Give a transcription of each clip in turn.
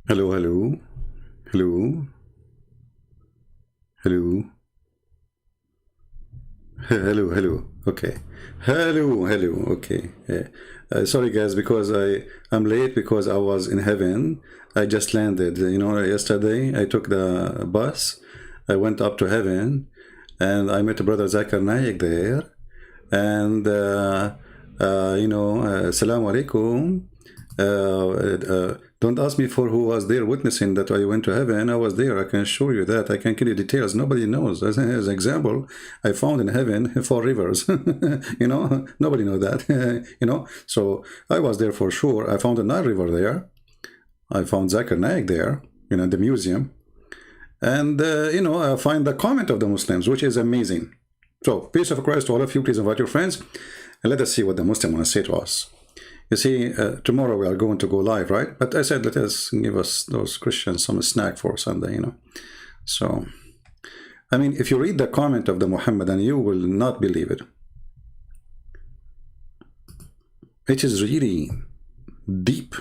Hello, hello, hello, hello, hello, hello. Okay, hello, hello. Okay. Yeah. Sorry, guys, because I'm late because I was in heaven. I just landed. Yesterday I took the bus. I went up to heaven, and I met Brother Zakir Naik there. And Assalamu alaikum. Don't ask me for who was there witnessing that I went to heaven. I was there. I can show you that. I can give you details. Nobody knows. As an example, I found in heaven 4 rivers. Nobody know that. So I was there for sure. I found a Nile River there. I found Zakir Naik there, the museum. And, I find the comment of the Muslims, which is amazing. So, peace of Christ to all of you. Please invite your friends. And let us see what the Muslim want to say to us. You see, tomorrow we are going to go live, right? But I said, let us give us those Christians some snack for Sunday, So, I mean, if you read the comment of the Muhammad, you will not believe it. It is really deep.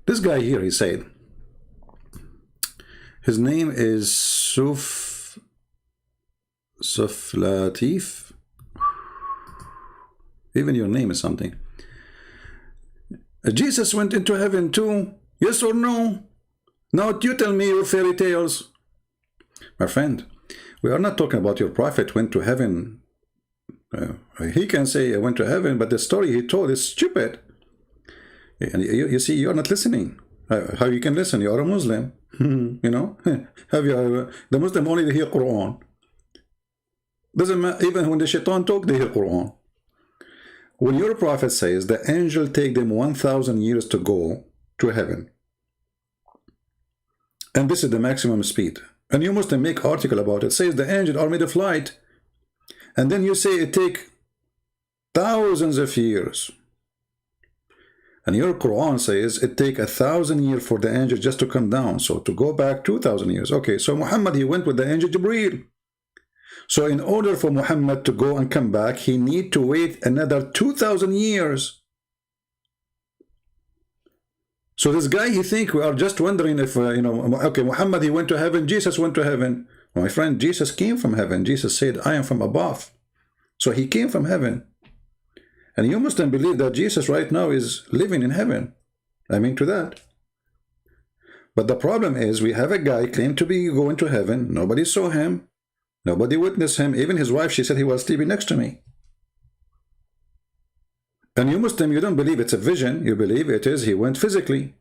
This guy here, he said, his name is Latif. Even your name is something. Jesus went into heaven too. Yes or no? Now you tell me your fairy tales. My friend, we are not talking about your prophet went to heaven. He can say I went to heaven, but the story he told is stupid. And you see, you're not listening. How you can listen? You are a Muslim. Have you? The Muslim only hear Quran. Doesn't matter. Even when the shaitan talk, they hear Quran. When your prophet says the angel take them 1,000 years to go to heaven, and this is the maximum speed, and you must make article about it, says the angel are made of light, and then you say it take thousands of years, and your Quran says it take 1,000 years for the angel just to come down, so to go back 2,000 years. Okay, so Muhammad, he went with the angel Jibreel. So in order for Muhammad to go and come back, he need to wait another 2,000 years. So this guy, he think we are just wondering if, okay, Muhammad, he went to heaven, Jesus went to heaven. My friend, Jesus came from heaven. Jesus said, I am from above. So he came from heaven. And you Muslims believe that Jesus right now is living in heaven. I mean to that. But the problem is we have a guy claimed to be going to heaven. Nobody saw him. Nobody witnessed him. Even his wife, she said he was sleeping next to me. And you Muslim, you don't believe it's a vision. You believe it is he went physically.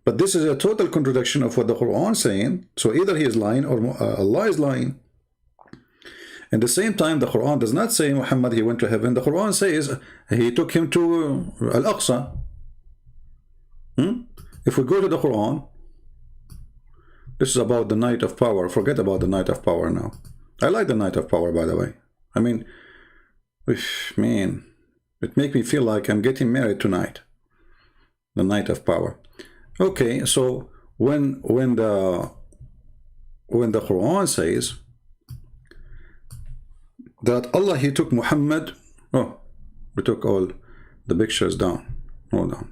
But this is a total contradiction of what the Quran is saying. So either he is lying or Allah is lying. At the same time, the Quran does not say Muhammad, he went to heaven. The Quran says he took him to Al-Aqsa. If we go to the Quran, this is about the night of power. Forget about the night of power now. I like the night of power, by the way. I mean, man, it makes me feel like I'm getting married tonight. The night of power. Okay, so when the Quran says that Allah, he took Muhammad. Oh, we took all the pictures down. Hold on.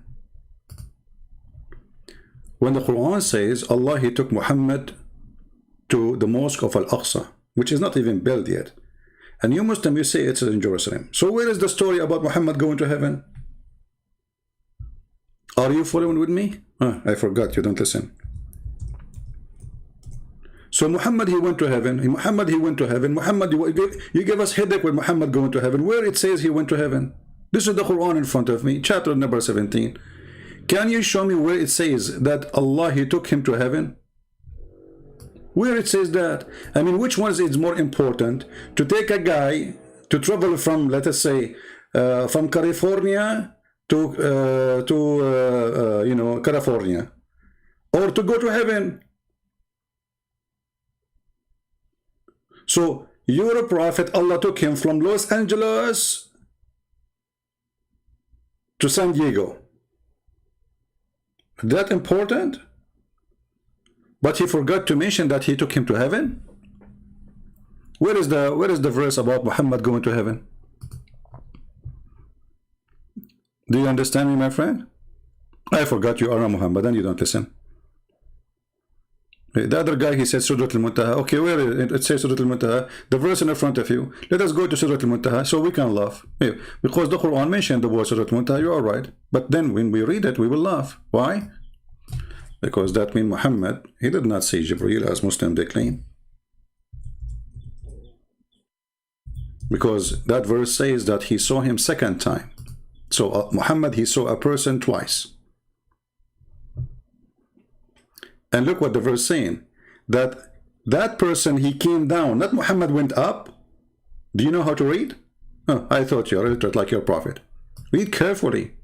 When the Quran says Allah, he took Muhammad to the mosque of Al-Aqsa, which is not even built yet, and you Muslim, you say it's in Jerusalem. So where is the story about Muhammad going to heaven? Are you following with me? I forgot, you don't listen. So Muhammad, he went to heaven. Muhammad, he went to heaven. Muhammad, you give us headache with Muhammad going to heaven. Where it says he went to heaven? This is the Quran in front of me, chapter number 17. Can you show me where it says that Allah, he took him to heaven? Where it says that? I mean, which one is more important? To take a guy to travel from, let us say, from California to California, or to go to heaven? So your prophet, Allah took him from Los Angeles to San Diego. That important? But he forgot to mention that he took him to heaven. Where is the verse about Muhammad going to heaven? Do you understand me, my friend? I forgot you are a Muhammad and you don't listen. The other guy, he said Surah Al-Muntaha. Okay, where is it? It says Surah Al-Muntaha. The verse in front of you. Let us go to Surah Al-Muntaha so we can laugh. Yeah, because the Quran mentioned the word Surah Al-Muntaha, you are right. But then when we read it, we will laugh. Why? Because that means Muhammad, he did not see Jibreel as Muslim they claim. Because that verse says that he saw him second time. So Muhammad, he saw a person twice. And look what the verse saying, that person, he came down, not Muhammad went up. Do you know how to read? Oh, I thought you're illiterate like your prophet. Read carefully.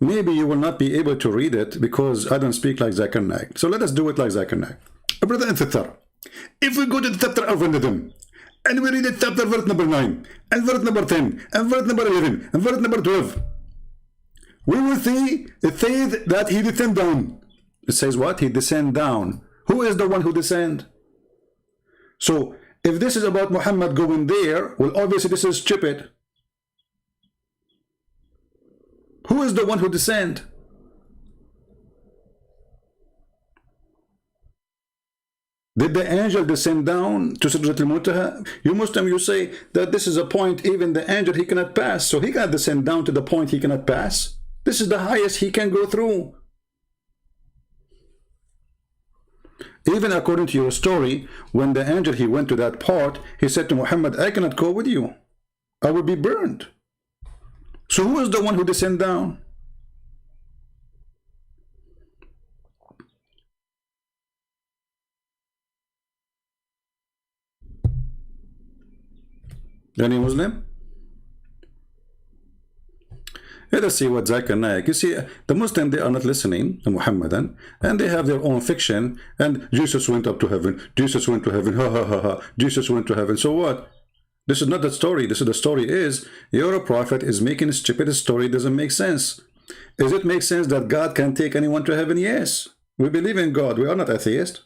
Maybe you will not be able to read it because I don't speak like Zakir Naik. So let us do it like Zakir Naik. Brother and sister, if we go to the chapter of An-Nadm, and we read it chapter verse number 9, and verse number 10, and verse number 11, and verse number 12, we will see it says that he descended down. It says what? He descend down. Who is the one who descend? So if this is about Muhammad going there, well, obviously this is stupid. Who is the one who descend? Did the angel descend down to Sidratul Muntaha? You Muslim, you say that this is a point even the angel he cannot pass. So he cannot descend down to the point he cannot pass. This is the highest he can go through. Even according to your story, when the angel he went to that part, he said to Muhammad, I cannot go with you. I will be burned. So who is the one who descend down? Any Muslim? Let us see what Zakir Naik. You see, the Muslim, they are not listening, the Muhammadan, and they have their own fiction, and Jesus went up to heaven, Jesus went to heaven, ha ha ha ha, Jesus went to heaven. So what? This is not the story. This is the story is, you're a prophet is making a stupid story, doesn't make sense. Does it make sense that God can take anyone to heaven? Yes. We believe in God. We are not atheists.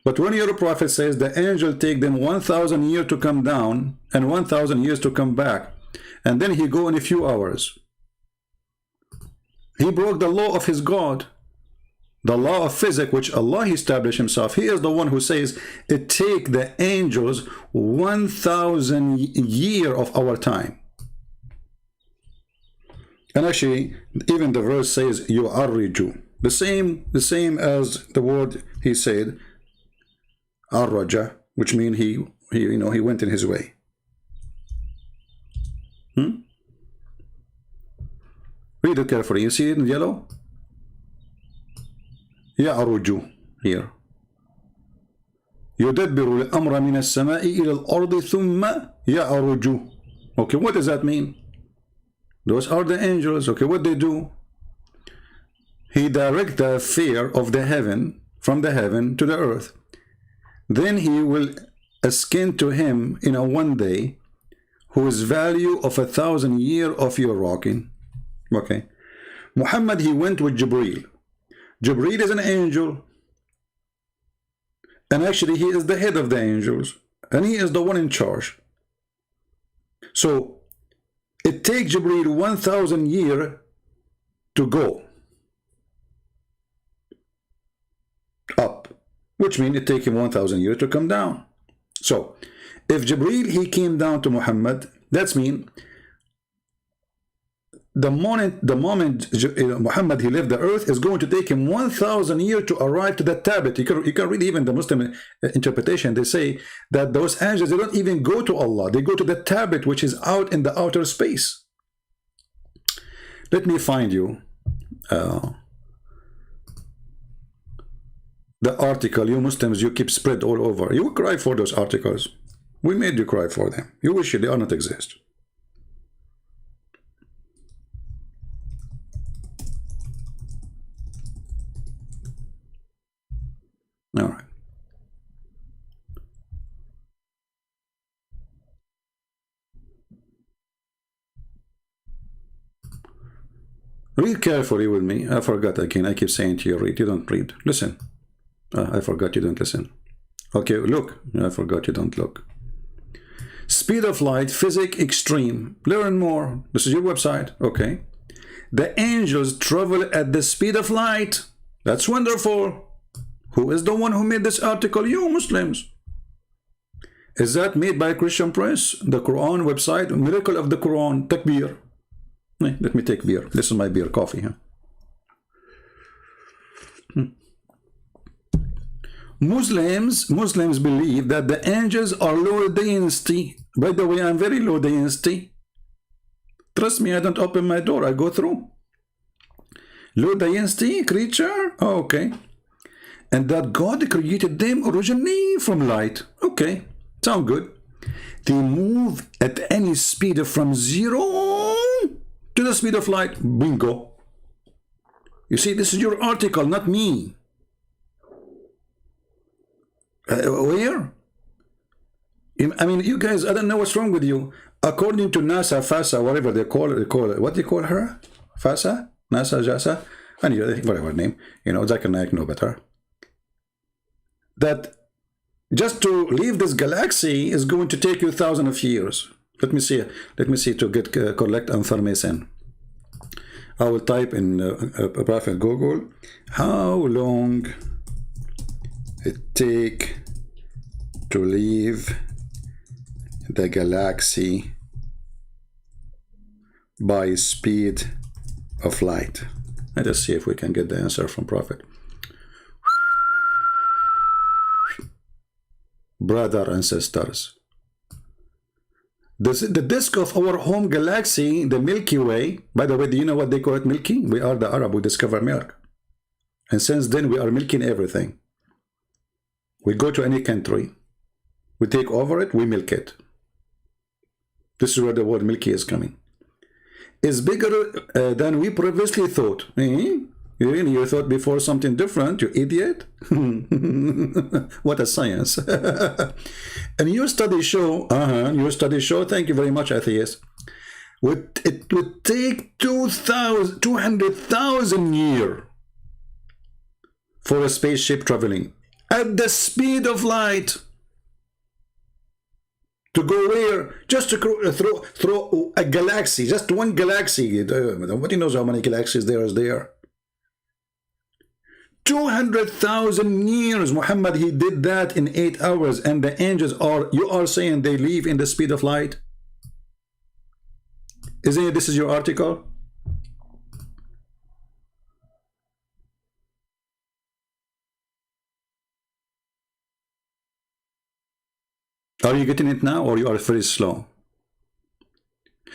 But when your prophet says the angel take them 1,000 years to come down and 1,000 years to come back, and then he go in a few hours, he broke the law of his God, the law of physics, which Allah established himself. He is the one who says it take the angels 1,000 years of our time. And actually, even the verse says yu'arriju, the same as the word he said, arraja, which means he went in his way. Read it carefully. You see it in yellow? يعرج here. يدبر الأمر من السماء إلى الأرض ثم يعرج. Okay, what does that mean? Those are the angels. Okay, what they do? He directs the affair of the heaven, from the heaven to the earth. Then he will ascend to him in a one day, whose value of 1,000 years of your rocking. Okay. Muhammad, he went with Jibreel. Jibreel is an angel. And actually, he is the head of the angels. And he is the one in charge. So, it takes Jibreel 1,000 years to go up. Which means it takes him 1,000 years to come down. So, if Jibreel, he came down to Muhammad, that's mean the moment Muhammad he left the earth is going to take him 1,000 years to arrive to that tablet. You can read even the Muslim interpretation. They say that those angels, they don't even go to Allah. They go to the tablet, which is out in the outer space. Let me find you the article. You Muslims, you keep spread all over. You cry for those articles. We made you cry for them. You wish they are not exist. All right. Read carefully with me. I forgot again. I keep saying to you, read. You don't read. Listen. I forgot you don't listen. Okay, look. I forgot you don't look. Speed of light, physics extreme. Learn more. This is your website. Okay. the angels travel at the speed of light. That's wonderful. Who is the one who made this article? You Muslims. Is that made by Christian Press? The Quran website? Miracle of the Quran. Takbir. Let me take beer. This is my beer coffee. Huh? Muslims believe that the angels are low density. By the way, I'm very low density. Trust me, I don't open my door. I go through. Low density creature? Oh, okay. And that God created them originally from light. Okay. Sound good. They move at any speed from 0 to the speed of light. Bingo. You see, this is your article, not me. Where? I mean, you guys, I don't know what's wrong with you. According to NASA, FASA, whatever they call it, what do you call her? FASA? NASA, JASA? Anyway, whatever name. You know, Zakir Naik know better. That just to leave this galaxy is going to take you thousands of years. Let me see to get collect information. I will type in Prophet Google, how long it take to leave the galaxy by speed of light. Let us see if we can get the answer from Prophet. Brother and sisters, the disk of our home galaxy, the Milky Way, by the way, do you know what they call it? Milky? We are the Arab who discover milk, and since then we are milking everything. We go to any country, we take over it, we milk it. This is where the word milky is coming. It's bigger than we previously thought. You thought before something different, you idiot. What a science. And your study show, thank you very much, atheist. It would take 200,000 years for a spaceship traveling at the speed of light. To go where? Just to throw a galaxy, just one galaxy. Nobody knows how many galaxies there is there. 200,000 years, Muhammad, he did that in 8 hours, and the angels are, you are saying they leave in the speed of light? Isn't it, this is your article? Are you getting it now, or you are very slow?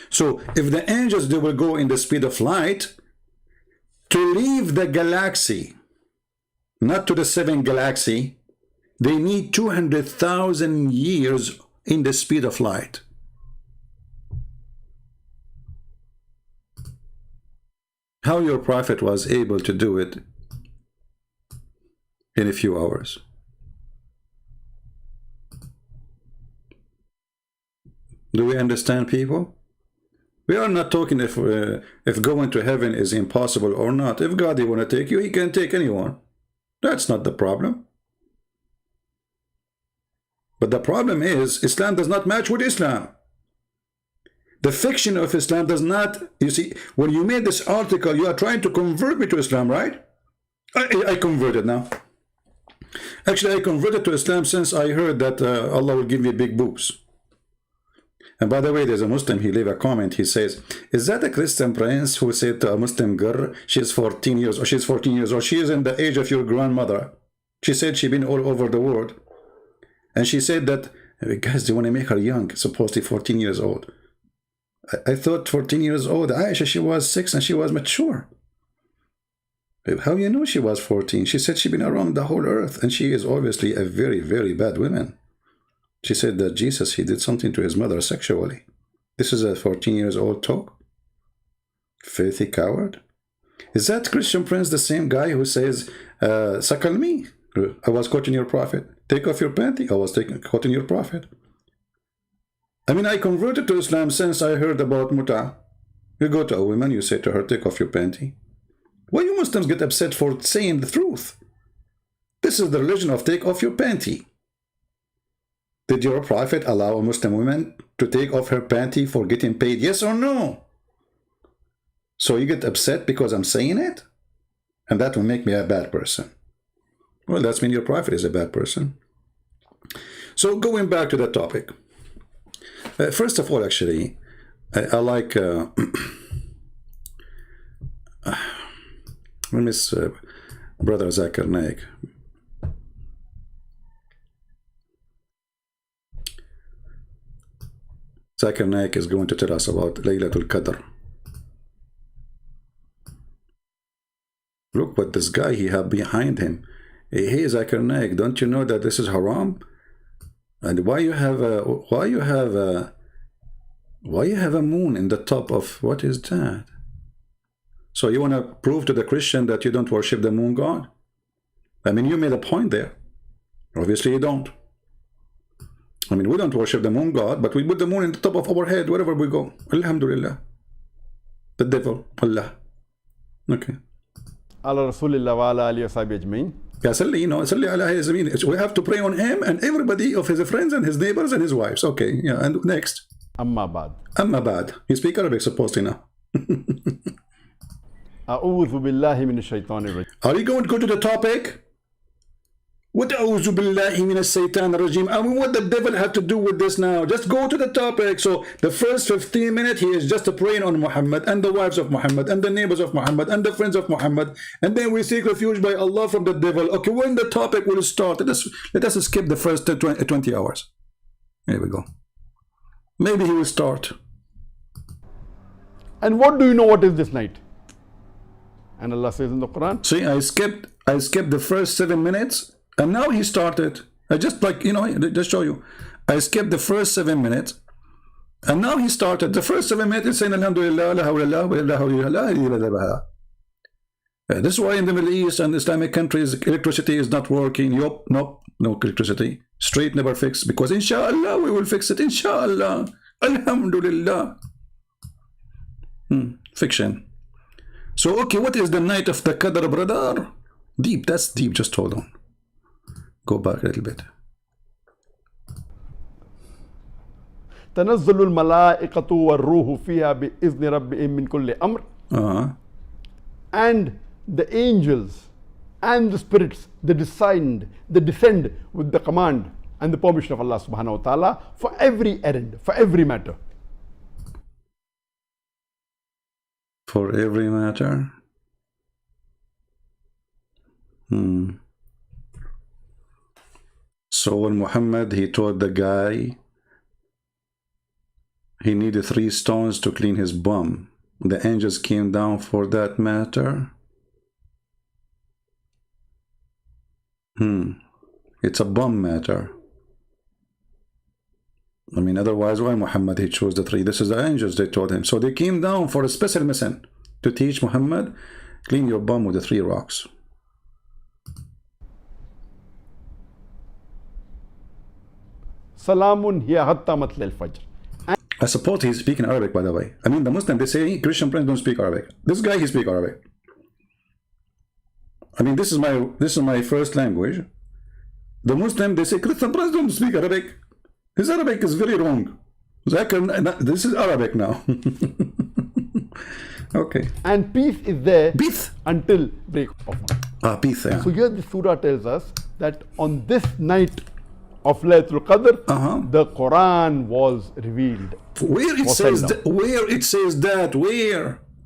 So, if the angels, they will go in the speed of light to leave the galaxy, not to the 7th galaxy, they need 200,000 years in the speed of light. How your prophet was able to do it in a few hours? Do we understand, people? We are not talking if going to heaven is impossible or not. If God want to take you, he can take anyone. That's not the problem. But the problem is, Islam does not match with Islam. The fiction of Islam does not, you see, when you made this article, you are trying to convert me to Islam, right? I converted now. Actually, I converted to Islam since I heard that Allah will give me big boobs. And by the way, there's a Muslim, he leave a comment, he says, is that a Christian prince who said to a Muslim girl, she's 14 years old, she is in the age of your grandmother. She said she's been all over the world. And she said that, guys, they want to make her young, supposedly 14 years old. I thought 14 years old, Aisha, she was 6 and she was mature. How you know she was 14? She said she'd been around the whole earth, and she is obviously a very, very bad woman. She said that Jesus, he did something to his mother sexually. This is a 14 years old talk? Filthy coward. Is that Christian Prince the same guy who says, suckle me? I was quoting your prophet. Take off your panty. I was quoting your prophet. I mean, I converted to Islam since I heard about muta. You go to a woman, you say to her, take off your panty. Why you Muslims get upset for saying the truth? This is the religion of take off your panty. Did your prophet allow a Muslim woman to take off her panty for getting paid? Yes or no? So you get upset because I'm saying it? And that will make me a bad person. Well, that's mean your prophet is a bad person. So going back to that topic. First of all, actually, I like... I miss Brother Zakir Naik. Zakir Naik is going to tell us about Laylatul Qadr. Look what this guy he have behind him. Hey, Zakir Naik, don't you know that this is haram? And why you have a moon in the top of what is that? So you want to prove to the Christian that you don't worship the moon god? I mean, you made a point there. Obviously you don't. I mean, we don't worship the moon god, but we put the moon in the top of our head wherever we go. Alhamdulillah. The devil, Allah. Okay. Ala Rasulillah wa ala alihi wa sahbihi ajmain. Yeah, we have to pray on him and everybody of his friends and his neighbors and his wives. Okay, yeah, and next. Amma ba'd. Amma ba'd. You speak Arabic, supposedly now. A'udhu billahi minash shaitanir rajim. Are you going to go to the topic? What a'udhu billahi minash shaitanir rajim? I mean, what the devil have to do with this now? Just go to the topic. So the first 15 minutes, he is just praying on Muhammad and the wives of Muhammad and the neighbors of Muhammad and the friends of Muhammad. And then we seek refuge by Allah from the devil. Okay, when the topic will start? Let us skip the first 20 hours. Here we go. Maybe he will start. And what do you know what is this night? And Allah says in the Quran. See, I skipped the first 7 minutes, and now he started. I just just show you. I skipped the first 7 minutes, and now he started. The first 7 minutes is saying Alhamdulillah, la hawla wa la hawla. This is why in the Middle East and Islamic countries, electricity is not working. Yup, nope, no electricity. Street never fixed, because inshallah we will fix it. Inshallah. Alhamdulillah. Fiction. So, okay, what is the night of the Qadr, brother? Deep, that's deep. Just hold on. Go back a little bit. تنزل الملائكة والروح فيها بإذن ربهم من كل أمر. And the angels and the spirits, they descend with the command and the permission of Allah subhanahu wa ta'ala for every errand, for every matter. For every matter? So when Muhammad, he told the guy he needed 3 stones to clean his bum, the angels came down for that matter? It's a bum matter. I mean, otherwise, why Muhammad he chose the 3? This is the angels, they told him. So they came down for a special mission to teach Muhammad, clean your bum with the 3 rocks. Salamun hiya hatta matla'il fajr. I suppose he's speaking Arabic, by the way. I mean, the Muslim, they say Christian friends don't speak Arabic. This guy, he speaks Arabic. I mean, this is my first language. The Muslim, they say Christian friends don't speak Arabic. His Arabic is very wrong. This is Arabic now. Okay. And peace is there peace until break of dawn. Peace, yeah. So here the surah tells us that on this night of Laylatul Qadr, the Quran was revealed. Where it says that?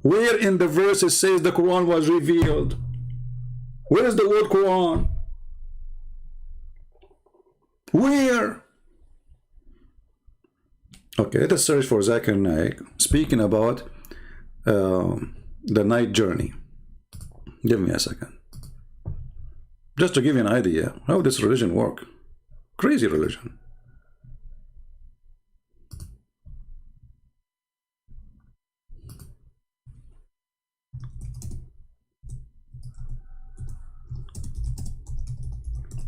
Where in the verse it says the Quran was revealed? Where is the word Quran? Where? Okay, let us search for Zakir Naik speaking about the night journey. Give me a second. Just to give you an idea how this religion works. Crazy religion.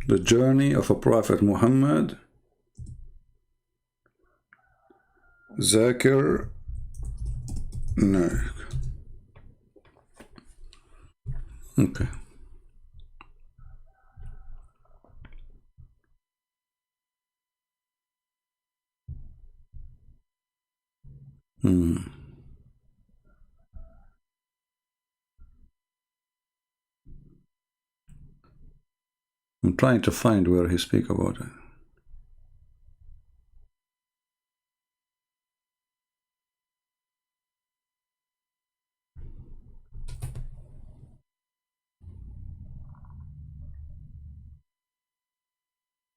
The journey of a Prophet Muhammad. Zakir Naik. Okay. I'm trying to find where he speak about it.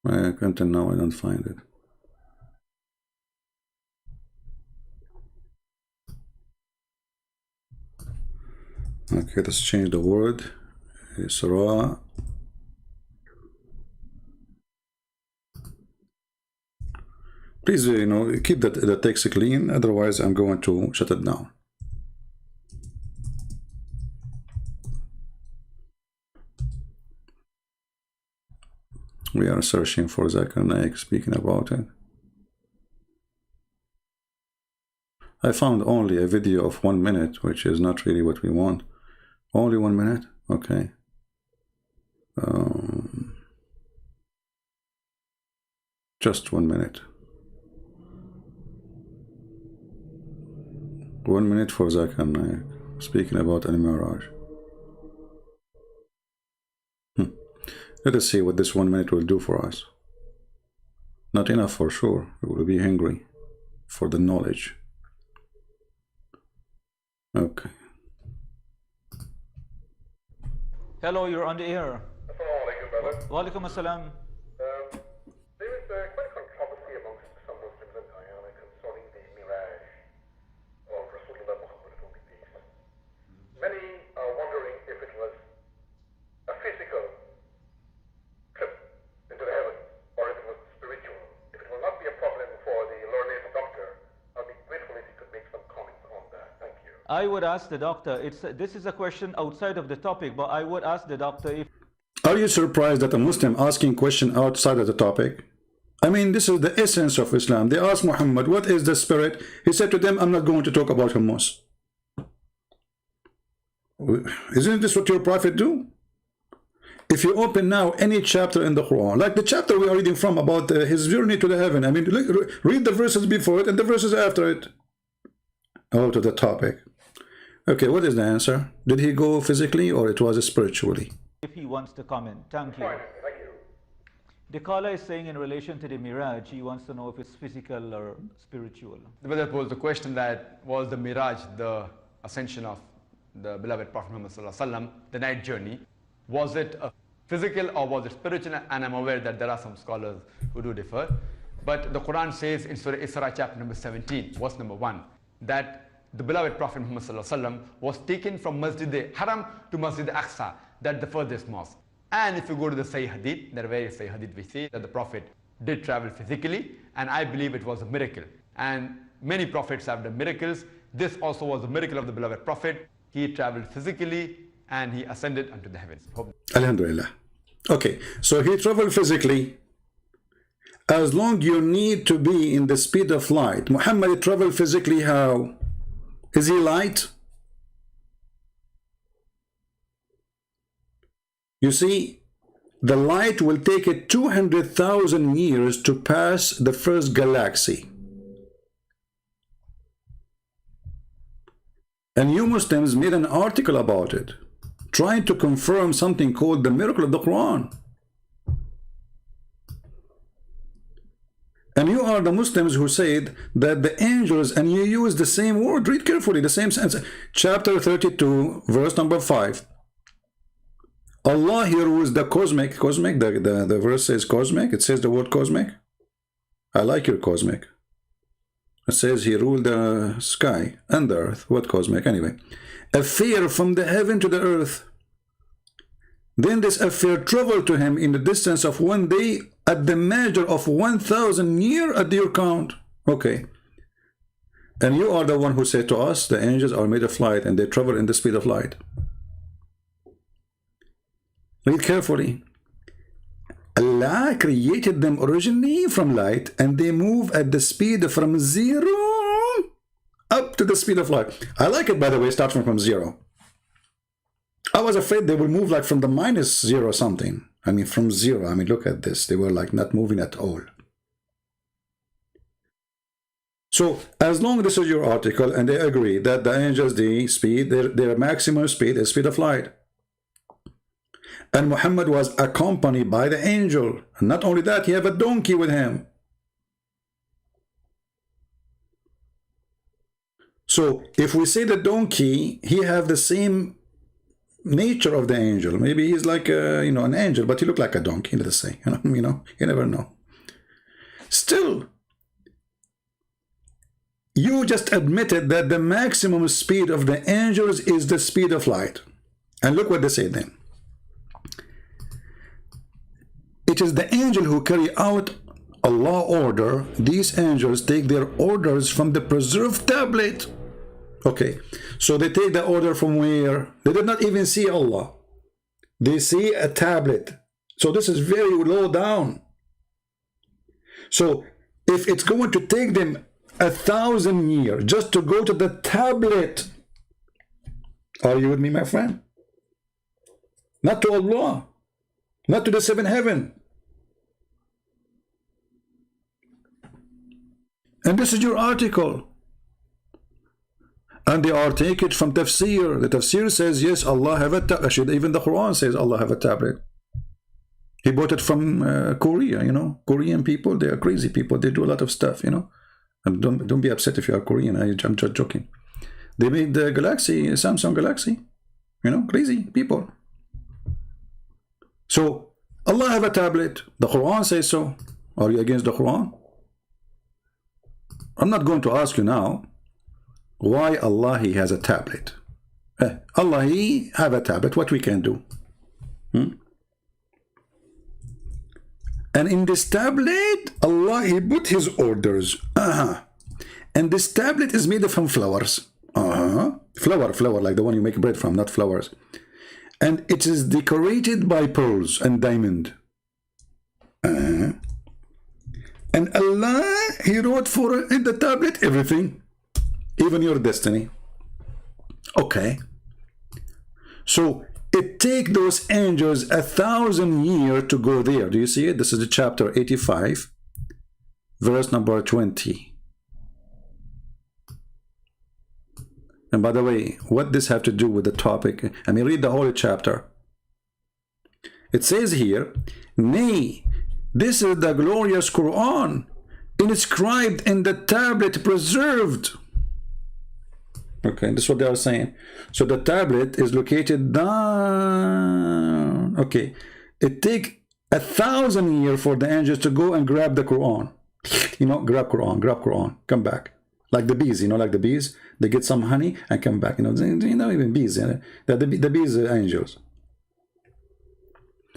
I can't now, I don't find it. Okay, let's change the word. Isra. Please, keep the text clean. Otherwise, I'm going to shut it down. We are searching for Zakir Naik speaking about it. I found only a video of 1 minute, which is not really what we want. Only 1 minute? Okay. Just 1 minute. 1 minute for Zakir Naik speaking about Al-Miraj. Let us see what this 1 minute will do for us. Not enough for sure. We will be hungry for the knowledge. Okay. Hello, you're on the air. Assalamu alaikum, brother. Walaikum assalam. There is quite a controversy amongst some Muslims in Guyana concerning the Miraj of Rasulullah Muhammad upon peace. Many are wondering if it was a physical trip into the heavens or if it was spiritual. If it will not be a problem for the learned doctor, I'll be grateful if you could make some comments on that. Thank you. I would ask the doctor, this is a question outside of the topic, but I would ask the doctor if... Are you surprised that a Muslim asking question outside of the topic? I mean, this is the essence of Islam. They asked Muhammad, what is the spirit? He said to them, I'm not going to talk about hummus. Isn't this what your prophet do? If you open now any chapter in the Quran, like the chapter we are reading from about his journey to the heaven, I mean, read the verses before it and the verses after it. Oh, to the topic. Okay, what is the answer? Did he go physically or it was spiritually? If he wants to comment. Thank you. Fine, thank you. The caller is saying in relation to the Miraj, he wants to know if it's physical or spiritual. The brother posed the question that was the Miraj, the ascension of the beloved Prophet Muhammad Sallallahu Alaihi Wasallam, the night journey, was it a physical or was it spiritual? And I'm aware that there are some scholars who do differ. But the Quran says in Surah Isra chapter number 17, verse number 1, that the beloved Prophet Muhammad Sallallahu Alaihi Wasallam was taken from Masjid Haram to Masjid Aqsa, that the furthest mosque. And if you go to the Sahih Hadith, there are various Sahih Hadith which say that the Prophet did travel physically, and I believe it was a miracle. And many prophets have done miracles. This also was a miracle of the beloved Prophet. He traveled physically and he ascended unto the heavens. Alhamdulillah. Okay, so he traveled physically. As long you need to be in the speed of light. Muhammad traveled physically how? Is he light? You see, the light will take it 200,000 years to pass the first galaxy. And you Muslims made an article about it, trying to confirm something called the miracle of the Quran. And you are the Muslims who said that the angels, and you use the same word, read carefully, the same sense. Chapter 32, verse number 5. Allah here rules the cosmic, the verse says cosmic, it says the word cosmic. I like your cosmic. It says he ruled the sky and the earth. What cosmic? Anyway. Affair from the heaven to the earth. Then this affair traveled to him in the distance of 1 day at the measure of 1,000 years at your count. Okay. And you are the one who said to us, the angels are made of light and they travel in the speed of light. Read carefully. Allah created them originally from light and they move at the speed from 0 up to the speed of light. I like it, by the way, starting from 0. I was afraid they would move like from the -0 something. I mean, from 0. I mean, look at this. They were like not moving at all. So, as long as this is your article and they agree that the angels, the speed, their maximum speed is speed of light. And Muhammad was accompanied by the angel. And not only that, he had a donkey with him. So if we say the donkey, he have the same nature of the angel. Maybe he's like you know, an angel, but he looked like a donkey, let's say. You know, you never know. Still, you just admitted that the maximum speed of the angels is the speed of light. And look what they say then. It is the angel who carry out Allah's order. These angels take their orders from the preserved tablet. Okay, so they take the order from where? They did not even see Allah. They see a tablet. So this is very low down. So if it's going to take them 1,000 years just to go to the tablet, are you with me, my friend? Not to Allah, not to the seventh heaven. And this is your article. And they are taken from tafsir. The tafsir says, yes, Allah have a tablet. Even the Quran says Allah have a tablet. He bought it from Korea, you know. Korean people, they are crazy people. They do a lot of stuff, you know. And don't be upset if you are Korean. I'm just joking. They made the Galaxy, Samsung Galaxy. You know, crazy people. So, Allah have a tablet. The Quran says so. Are you against the Quran? I'm not going to ask you now why Allah he has a tablet. Allah he have a tablet. What we can do? And in this tablet, Allah he put his orders. And this tablet is made from flowers. Flower, like the one you make bread from, not flowers. And it is decorated by pearls and diamond. And Allah, he wrote for in the tablet everything, even your destiny. Okay. So it take those angels 1,000 years to go there. Do you see it? This is the chapter 85, verse number 20. And by the way, what this have to do with the topic? I mean, read the whole chapter. It says here, nay, this is the glorious Quran, inscribed in the tablet preserved. Okay, this is what they are saying. So the tablet is located down. Okay, it take 1,000 years for the angels to go and grab the Quran. You know, grab Quran, come back. Like the bees, you know, like the bees, they get some honey and come back. You know even bees, you know, the bees are angels.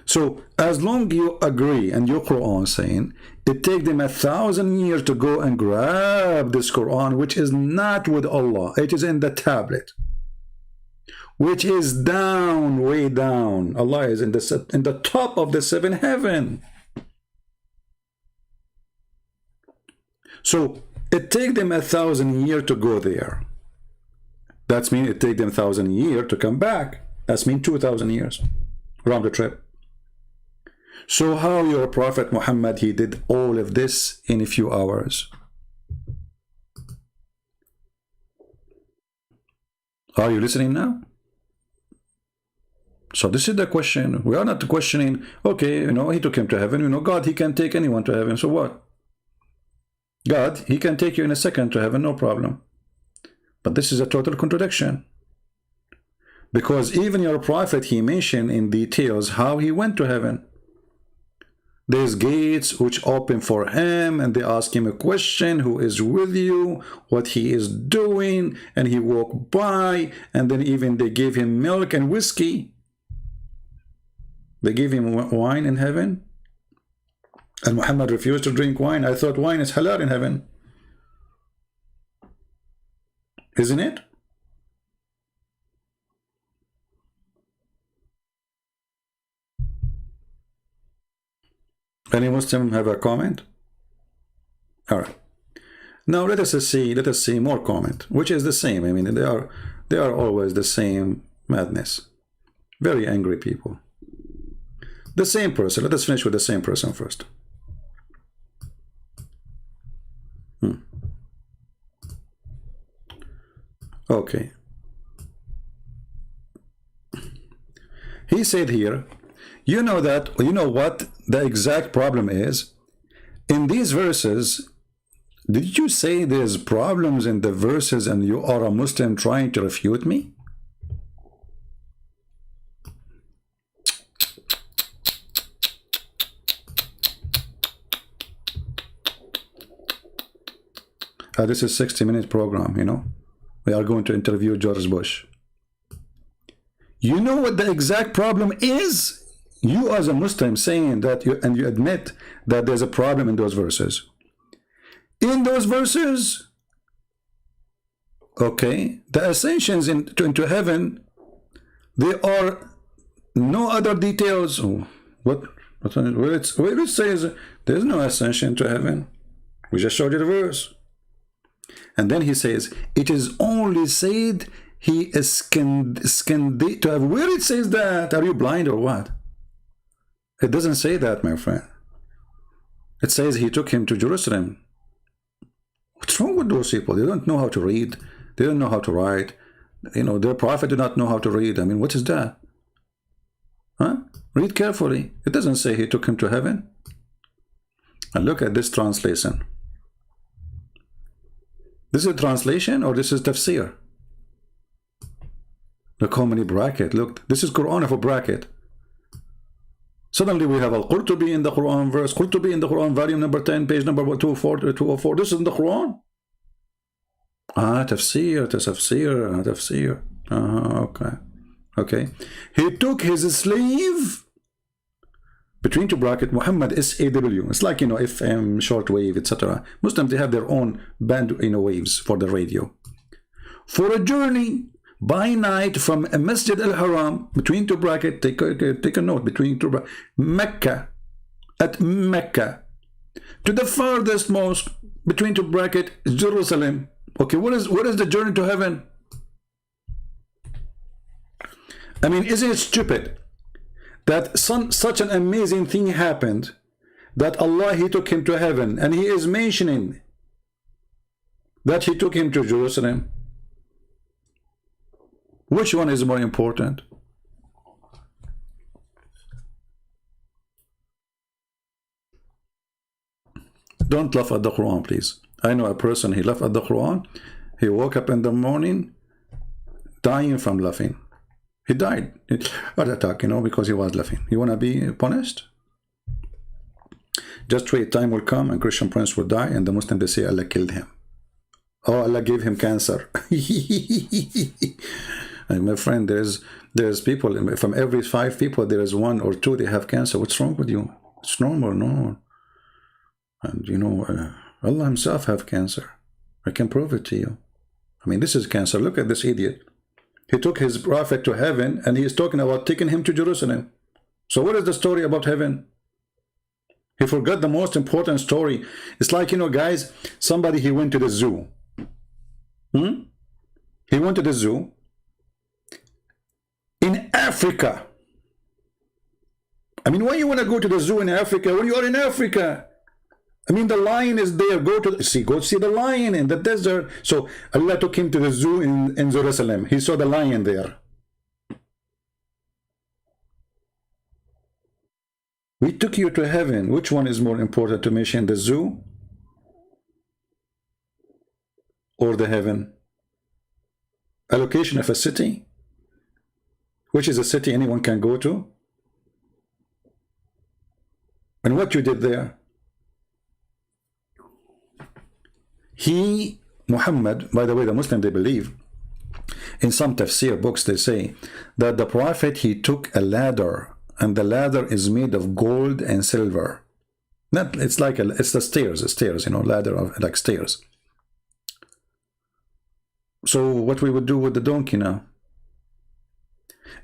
So as long you agree, and your Quran saying it take them 1,000 years to go and grab this Quran, which is not with Allah, it is in the tablet, which is down, way down. Allah is in the top of the seventh heaven. So it take them 1,000 years to go there. That means it take them 1,000 years to come back. That means 2,000 years round the trip. So how your Prophet Muhammad, he did all of this in a few hours? Are you listening now? So this is the question. We are not questioning, okay, you know, he took him to heaven. You know, God, he can take anyone to heaven. So what? God, he can take you in a second to heaven, no problem. But this is a total contradiction. Because even your Prophet, he mentioned in details how he went to heaven. There's gates which open for him, and they ask him a question, who is with you, what he is doing, and he walked by, and then even they gave him milk and whiskey. They gave him wine in heaven. And Muhammad refused to drink wine. I thought wine is halal in heaven. Isn't it? Any Muslim have a comment? All right. Now let us see more comment, which is the same. I mean, they are always the same madness. Very angry people. The same person. Let us finish with the same person first. Okay. He said here, You know that, you know what the exact problem is? In these verses, did you say there's problems in the verses and you are a Muslim trying to refute me? This is 60-minute program, you know. We are going to interview George Bush. You know what the exact problem is? You as a Muslim saying that, and you admit that there's a problem in those verses. In those verses, okay, the ascensions into heaven, there are no other details. Where it says there's no ascension to heaven. We just showed you the verse. And then he says, it is only said he is to have. Where it says that? Are you blind or what? It doesn't say that, my friend. It says he took him to Jerusalem. What's wrong with those people? They don't know how to read. They don't know how to write. You know, their prophet did not know how to read. I mean, what is that? Huh? Read carefully. It doesn't say he took him to heaven. And look at this translation. This is a translation or this is tafsir? Look how many brackets. Look, this is Quran of a bracket. Suddenly we have Al-Qurtubi in the Quran verse. Qurtubi in the Quran, volume number 10, page number 204. This is in the Quran. Tafsir. Tafsir. Okay. Okay. He took his slave, between two brackets, Muhammad SAW. It's like, you know, FM, shortwave, etc. Muslims, they have their own band, you know, waves for the radio. For a journey by night from a Masjid al-Haram, between two brackets, take a note, between two brackets, Mecca, at Mecca, to the farthest mosque, between two brackets, Jerusalem. Okay, what is the journey to heaven? I mean, isn't it stupid that such an amazing thing happened, that Allah, he took him to heaven, and he is mentioning that he took him to Jerusalem? Which one is more important? Don't laugh at the Quran, please. I know a person, he laughed at the Quran. He woke up in the morning dying from laughing. He died. Heart attack, you know, because he was laughing. You want to be punished? Just wait, time will come and Christian Prince will die, and the Muslim, they say Allah killed him. Oh, Allah gave him cancer. And my friend, there's people, from every 5 people, there is 1 or 2, they have cancer. What's wrong with you? It's normal, no. And you know, Allah himself have cancer. I can prove it to you. I mean, this is cancer. Look at this idiot. He took his prophet to heaven, and he is talking about taking him to Jerusalem. So what is the story about heaven? He forgot the most important story. It's like, you know, guys, somebody, he went to the zoo. He went to the zoo in Africa. I mean, why you want to go to the zoo in Africa when you are in Africa? I mean, the lion is there. Go see the lion in the desert. So Allah took him to the zoo in Jerusalem. He saw the lion there. We took you to heaven. Which one is more important to mention, the zoo or the heaven? A location of a city? Which is a city anyone can go to? And what you did there? He, Muhammad, by the way, the Muslim, they believe, in some tafsir books, they say that the prophet, he took a ladder, and the ladder is made of gold and silver. It's like it's the stairs, you know, ladder of like stairs. So what we would do with the donkey now?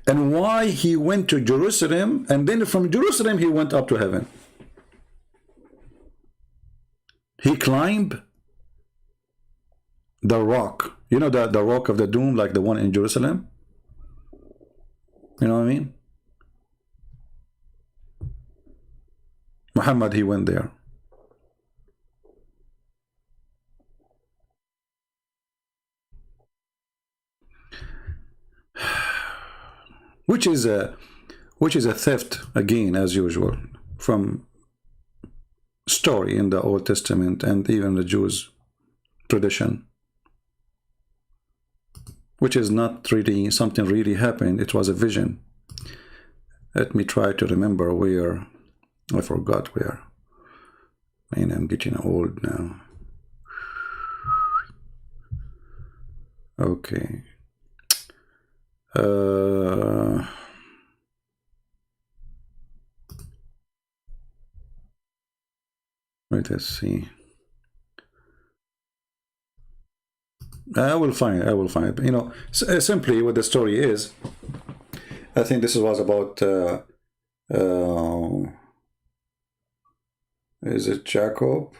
And why he went to Jerusalem, and then from Jerusalem he went up to heaven? He climbed the rock, you know, the rock of the doom, like the one in Jerusalem. You know what I mean? Muhammad, he went there. Which is which is a theft, again, as usual, from story in the Old Testament and even the Jews' tradition, which is not really something really happened. It was a vision. Let me try to remember where. I forgot where. Man, I'm getting old now. Okay. Wait, let's see. I will find it. You know, simply what the story is, I think this was about, is it Jacob?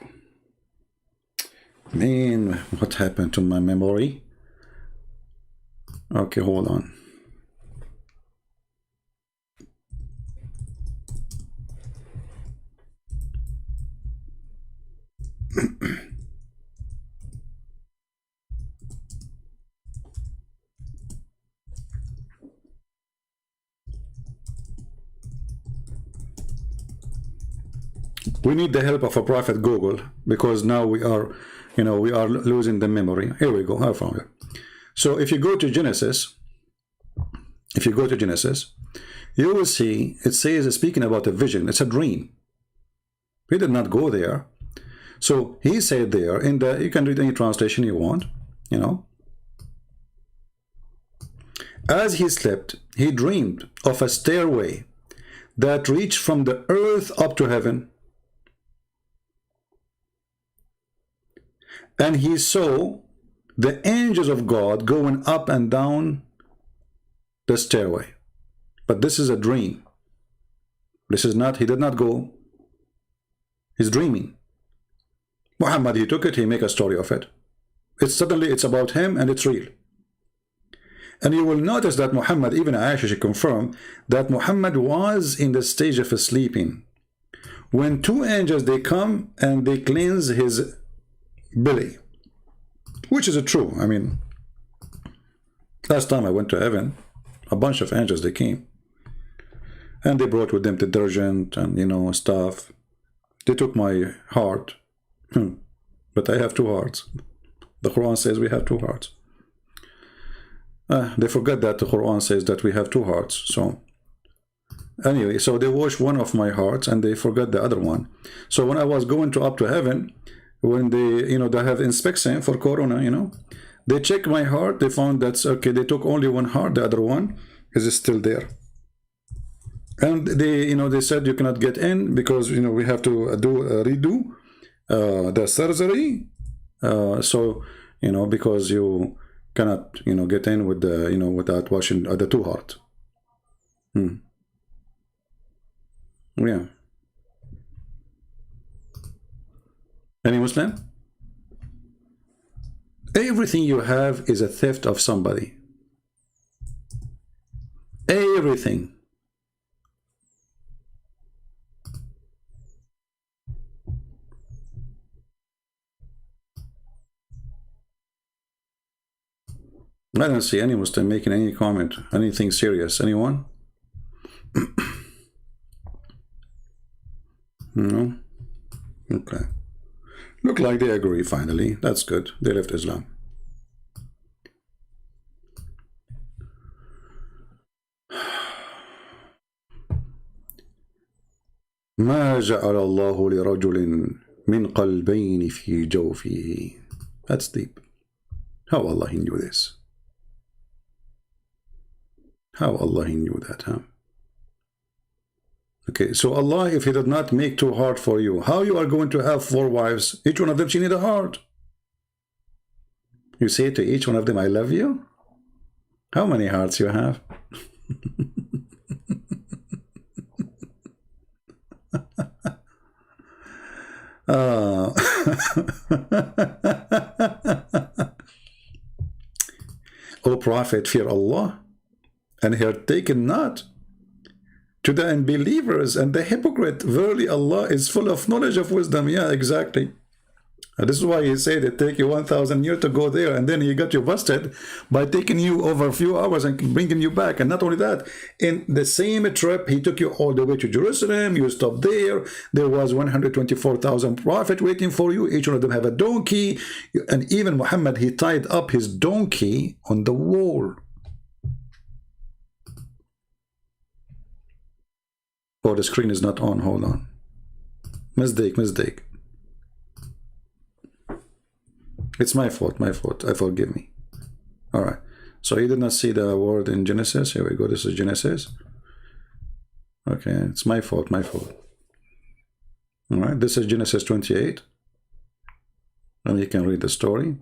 Man, what happened to my memory? Okay, hold on. We need the help of a prophet Google, because now we are, you know, we are losing the memory. Here we go. I found it. So if you go to Genesis, you will see it says, speaking about a vision, it's a dream. He did not go there. So he said there in the, you can read any translation you want, you know. As he slept, he dreamed of a stairway that reached from the earth up to heaven. And he saw the angels of God going up and down the stairway. But this is a dream. This is not, he did not go. He's dreaming. Muhammad, he took it, he make a story of it. It's suddenly, it's about him and it's real. And you will notice that Muhammad, even Aisha, she confirmed that Muhammad was in the stage of sleeping when two angels, they come and they cleanse his belly, which is true. I mean, last time I went to heaven, a bunch of angels, they came and they brought with them detergent and, you know, stuff. They took my heart, but I have two hearts. The Quran says we have two hearts. They forget that the Quran says that we have two hearts. So anyway, so they washed one of my hearts and they forgot the other one. So when I was going to up to heaven, when they, you know, they have inspection for corona, you know, they check my heart, they found that's okay, they took only one heart, the other one is still there. And they, you know, they said you cannot get in because, you know, we have to redo the surgery. So, you know, because you cannot, you know, get in with the, you know, without washing the two heart. Yeah. Any Muslim? Everything you have is a theft of somebody. Everything. I don't see any Muslim making any comment, anything serious. Anyone? No? Okay. Look like they agree finally. That's good. They left Islam. ما جعل الله لرجل من قلبين في جوفه. That's deep. How Allah he knew this? How Allah he knew that, huh? Okay, so Allah, if he did not make two hearts for you, how you are going to have 4 wives? Each one of them, she need a heart. You say to each one of them, I love you? How many hearts you have? O Prophet, fear Allah, and he had taken not to the unbelievers and the hypocrite. Verily Allah is full of knowledge of wisdom. Yeah, exactly. And this is why he said it take you 1,000 years to go there, and then he got you busted by taking you over a few hours and bringing you back. And not only that, in the same trip, he took you all the way to Jerusalem. You stopped there. There was 124,000 prophets waiting for you. Each one of them have a donkey. And even Muhammad, he tied up his donkey on the wall. Oh, the screen is not on. Hold on. Mistake. It's my fault. Forgive me. All right. So you did not see the word in Genesis. Here we go. This is Genesis. Okay. It's my fault. All right. This is Genesis 28. And you can read the story.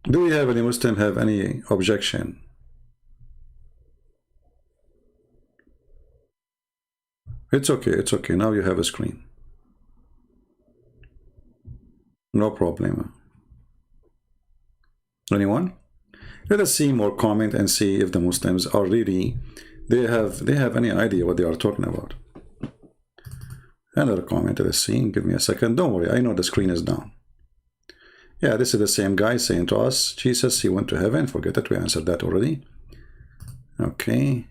Do we have any Muslim have any objection? It's okay. Now you have a screen. No problem. Anyone? Let us see more comment and see if the Muslims are really they have any idea what they are talking about. Another comment. Let's see. Give me a second. Don't worry. I know the screen is down. Yeah, this is the same guy saying to us, Jesus, he went to heaven. Forget it. We answered that already. Okay.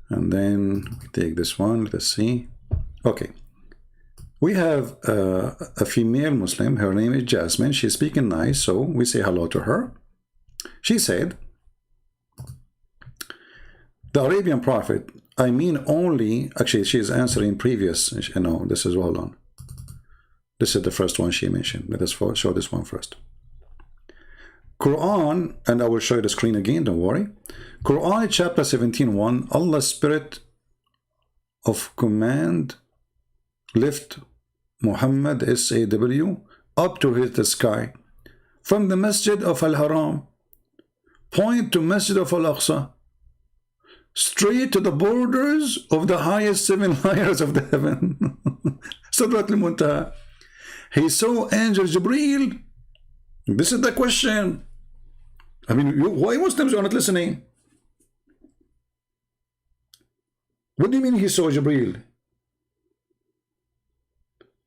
And then we take this one. Let's see. Okay. We have a female Muslim. Her name is Jasmine. She's speaking nice, so we say hello to her. She said, the Arabian prophet, I mean only, actually she's answering previous, no, this is, hold on. This is the first one she mentioned. Let us show this one first. Quran, and I will show you the screen again, don't worry. Quran chapter 17:1, Allah's spirit of command lift Muhammad SAW up to the sky from the Masjid of Al-Haram, point to Masjid of Al-Aqsa, straight to the borders of the highest 7 layers of the heaven. Sidrat al-Muntaha. He saw angel Jibreel. This is the question. I mean, why Muslims are not listening? What do you mean he saw Jibreel?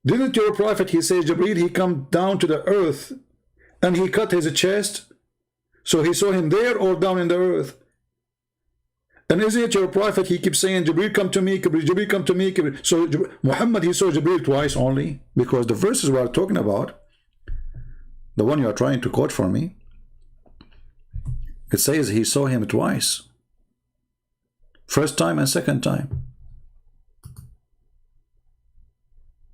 Didn't your prophet, he says Jibreel, he come down to the earth and he cut his chest? So he saw him there or down in the earth? And isn't it your prophet, he keeps saying, Jibreel come to me, Jibreel come to me. So Muhammad, he saw Jibreel twice only, because the verses we are talking about, the one you are trying to quote for me, it says he saw him twice. First time and second time.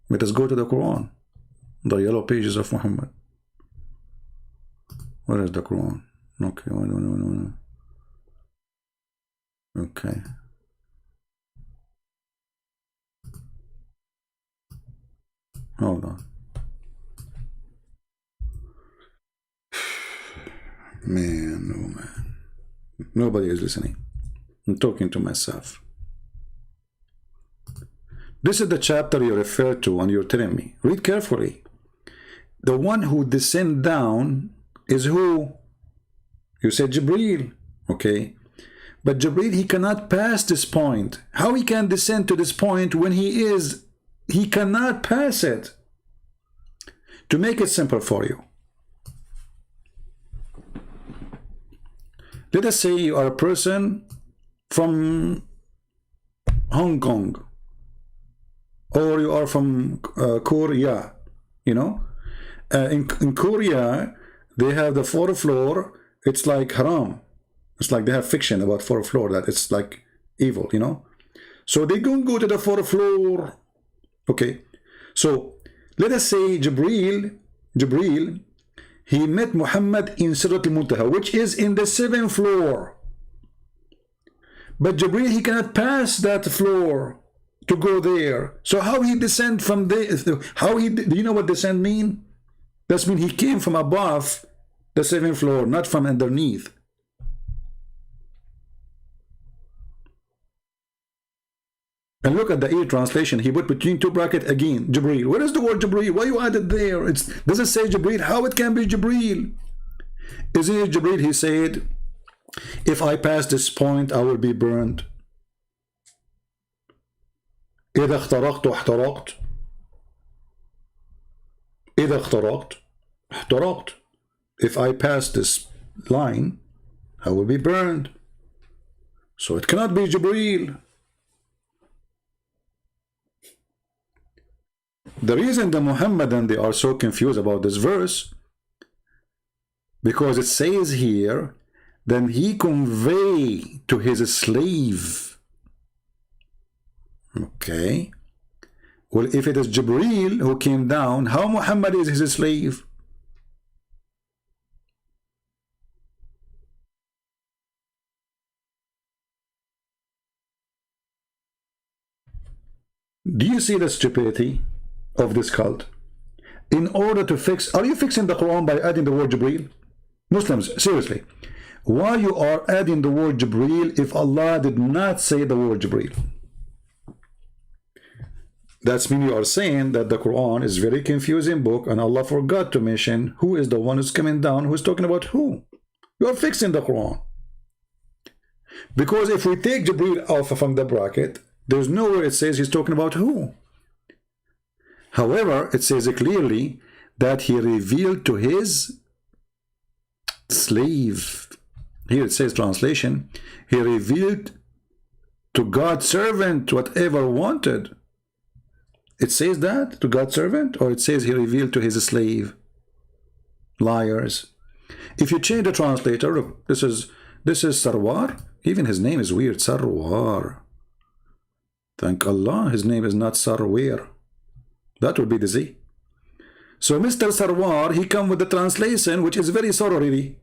Let us go to the Quran, the yellow pages of Muhammad. Where is the Quran? Okay, no. Okay. Hold on. Man. Nobody is listening. I'm talking to myself. This is the chapter you refer to and you're telling me. Read carefully. The one who descend down is who? You said Jibreel. Okay. But Jibreel, he cannot pass this point. How he can descend to this point when he cannot pass it? To make it simple for you. Let us say you are a person from Hong Kong, or you are from Korea, you know. In Korea, they have the 4th floor. It's like haram. It's like they have fiction about 4th floor, that it's like evil, you know. So they don't go to the 4th floor. Okay. So let us say Jibreel, he met Muhammad in Sidrat al-Muntaha, which is in the 7th floor. But Jibreel, he cannot pass that floor to go there. So how he descend from there? Do you know what descend mean? That means he came from above the 7th floor, not from underneath. And look at the ear translation. He put between two brackets again, Jibreel. Where is the word Jibreel? Why you added there? Does it say Jibreel? How it can be Jibreel? Isn't it Jibreel? He said, if I pass this point, I will be burned. إذا اخترقت احترقت. إذا اخترقت احترقت. If I pass this line, I will be burned. So it cannot be Jibreel. The reason the Muhammadan, they are so confused about this verse, because it says here, then he convey to his slave. Okay. Well, if it is Jibreel who came down, how Muhammad is his slave? Do you see the stupidity of this cult? In order to fix, are you fixing the Quran by adding the word Jibreel? Muslims, seriously, why you are adding the word Jibreel if Allah did not say the word Jibreel? That's mean you are saying that the Quran is very confusing book and Allah forgot to mention who is the one who's coming down, who's talking about who. You are fixing the Quran. Because if we take Jibreel off from the bracket, there's nowhere it says he's talking about who. However, it says clearly that he revealed to his slave. Here it says translation, he revealed to God's servant whatever wanted. It says that to God's servant, or it says he revealed to his slave. Liars. If you change the translator, look, this is Sarwar. Even his name is weird, Sarwar. Thank Allah, his name is not Sarwar. That would be the Z. So Mr. Sarwar, he come with the translation, which is very sorrow really.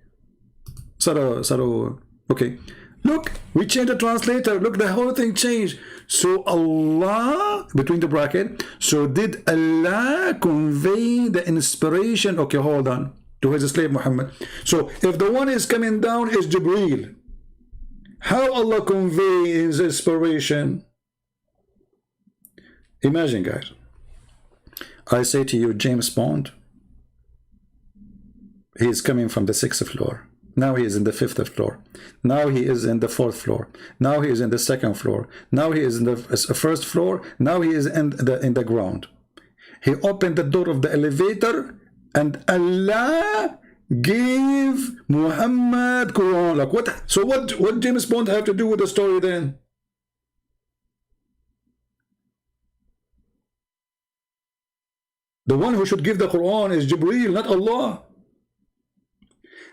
Sorrow. Okay. Look, we changed the translator. Look, the whole thing changed. So Allah, between the bracket, so did Allah convey the inspiration? Okay, hold on. To his slave Muhammad. So if the one is coming down is Jibreel, how Allah convey his inspiration? Imagine, guys. I say to you, James Bond, he is coming from the 6th floor. Now he is in the 5th floor. Now he is in the 4th floor. Now he is in the 2nd floor. Now he is in the 1st floor. Now he is in the ground. He opened the door of the elevator, and Allah gave Muhammad Quran. Like what? So what James Bond have to do with the story then? The one who should give the Quran is Jibreel, not Allah.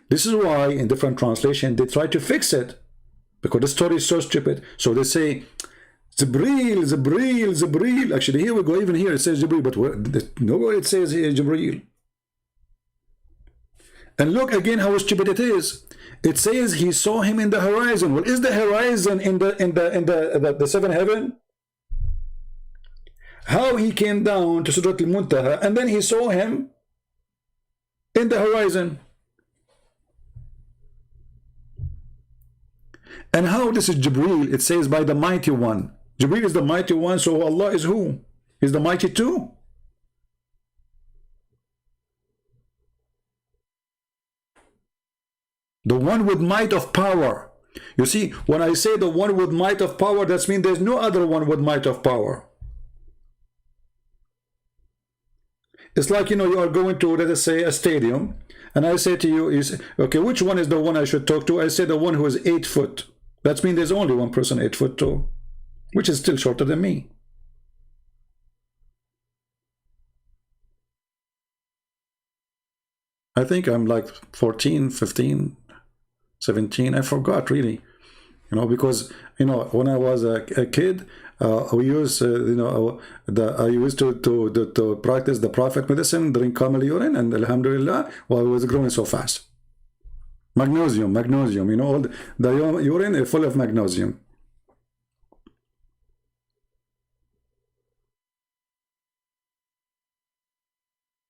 This is why in different translation they try to fix it, because the story is so stupid. So they say Jibreel, Jibreel, Jibreel. Actually, here we go. Even here it says Jibreel, but nowhere it says here Jibreel. And look again how stupid it is. It says he saw him in the horizon. Well, is the horizon in the seventh heaven? How he came down to Surat al-Muntaha and then he saw him in the horizon. And how this is Jibreel? It says by the mighty one. Jibreel is the mighty one, so Allah is who? Is the mighty too? The one with might of power. You see, when I say the one with might of power, that means there's no other one with might of power. It's like, you know, you are going to, let us say, a stadium, and I say to you, okay, which one is the one I should talk to? I say the one who is 8 foot. That means there's only one person 8 foot tall, which is still shorter than me. I think I'm like 14, 15, 17. I forgot really, you know, because, you know, when I was a kid, we used, you know, I used to practice the Prophet medicine, drink camel urine, and Alhamdulillah, while I was growing so fast. Magnesium, you know, all the urine is full of magnesium.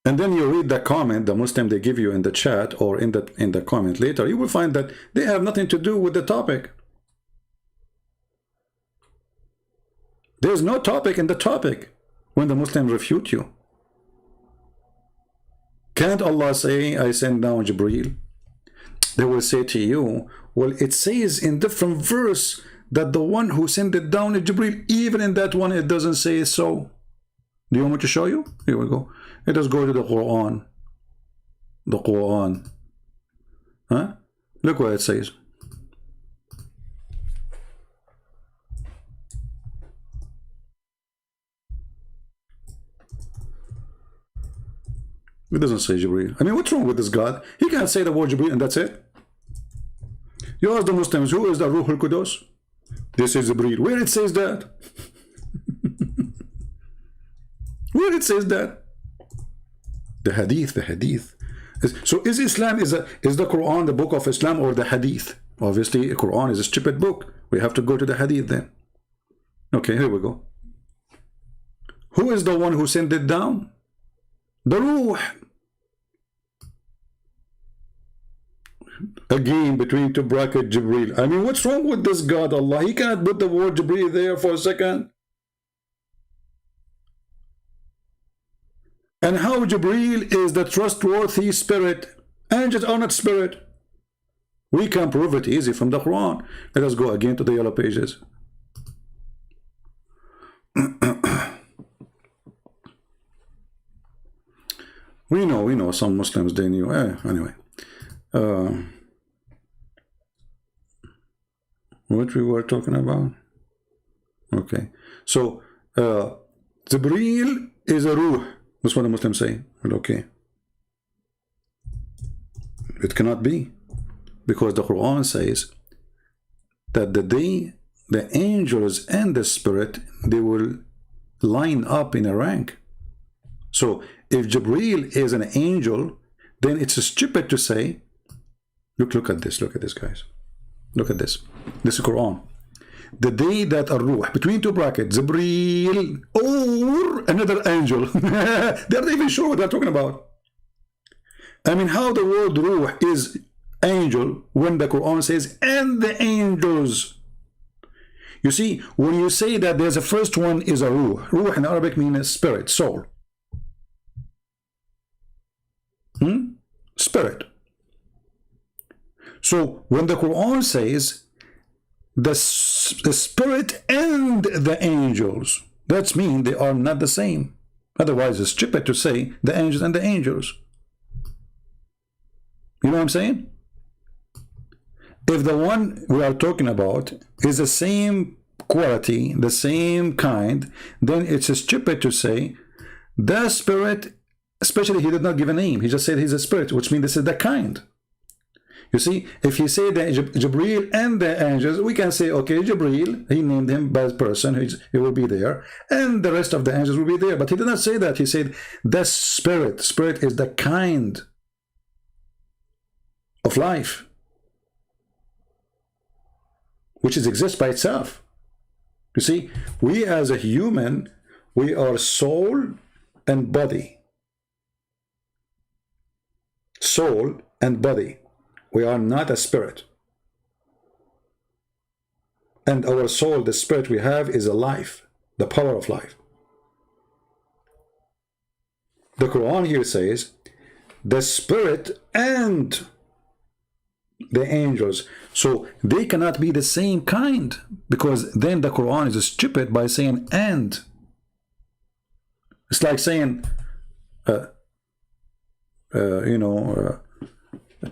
And then you read the comment, the Muslim they give you in the chat or in the comment later, you will find that they have nothing to do with the topic. There's no topic in the topic when the Muslims refute you. Can't Allah say, I send down Jibreel? They will say to you, well, it says in different verse that the one who sent it down is Jibreel. Even in that one, it doesn't say so. Do you want me to show you? Here we go. Let us go to the Quran. The Quran. Huh? Look what it says. It doesn't say Jibreel. I mean, what's wrong with this God? He can't say the word Jibreel and that's it. You ask the Muslims, who is the Ruh al-Qudus? This is Jibreel. Where it says that? Where it says that? The Hadith, the Hadith. So is Islam, is the Quran the book of Islam or the Hadith? Obviously, the Quran is a stupid book. We have to go to the Hadith then. Okay, here we go. Who is the one who sent it down? The Ruh. Again, between two brackets, Jibreel. I mean, what's wrong with this God, Allah? He cannot put the word Jibreel there for a second. And how Jibreel is the trustworthy spirit. Angels are not spirit. We can prove it easy from the Quran. Let us go again to the yellow pages. We know some Muslims, they knew. Anyway. What we were talking about? Okay. So, Jibreel is a Ruh. That's what the Muslims say. Well, okay. It cannot be. Because the Quran says that the day the angels and the spirit, they will line up in a rank. So, if Jibreel is an angel, then it's stupid to say, look at this, guys. Look at this. This is Quran. The day that a Ruh, between two brackets, Jibreel or another angel. They're not even sure what they're talking about. I mean, how the word Ruh is angel when the Quran says, and the angels. You see, when you say that there's a first one is a Ruh. Ruh in Arabic means spirit, soul. Spirit. So when the Quran says the spirit and the angels, that means they are not the same. Otherwise it's stupid to say the angels and the angels. You know what I'm saying? If the one we are talking about is the same quality, the same kind, then it's stupid to say the spirit. Especially, he did not give a name. He just said he's a spirit, which means this is the kind. You see, if he said that Jibreel and the angels, we can say, okay, Jibreel, he named him by person, he will be there, and the rest of the angels will be there. But he did not say that. He said the spirit. Spirit is the kind of life, which exists by itself. You see, we as a human, we are soul and body. Soul and body. We are not a spirit. And our soul, the spirit we have, is a life, the power of life. The Quran here says the spirit and the angels. So they cannot be the same kind, because then the Quran is stupid by saying and. It's like saying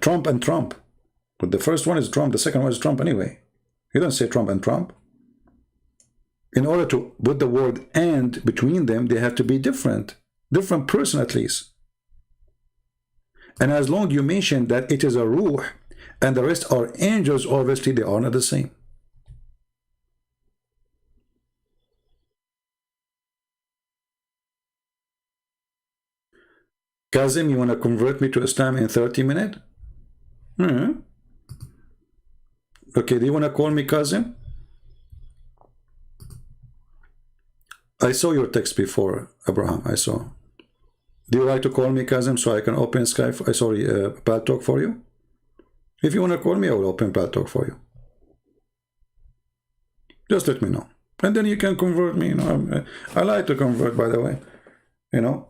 Trump and Trump. But the first one is Trump, the second one is Trump anyway. You don't say Trump and Trump. In order to put the word and between them, they have to be different. Different person at least. And as long as you mention that it is a Ruh and the rest are angels, obviously they are not the same. Kazim, you want to convert me to Islam in 30 minutes? Okay, do you want to call me Kazim? I saw your text before, Abraham. I saw. Do you like to call me Kazim so I can open Skype? Paltalk for you? If you want to call me, I will open Paltalk for you. Just let me know. And then you can convert me. You know, I like to convert, by the way. You know,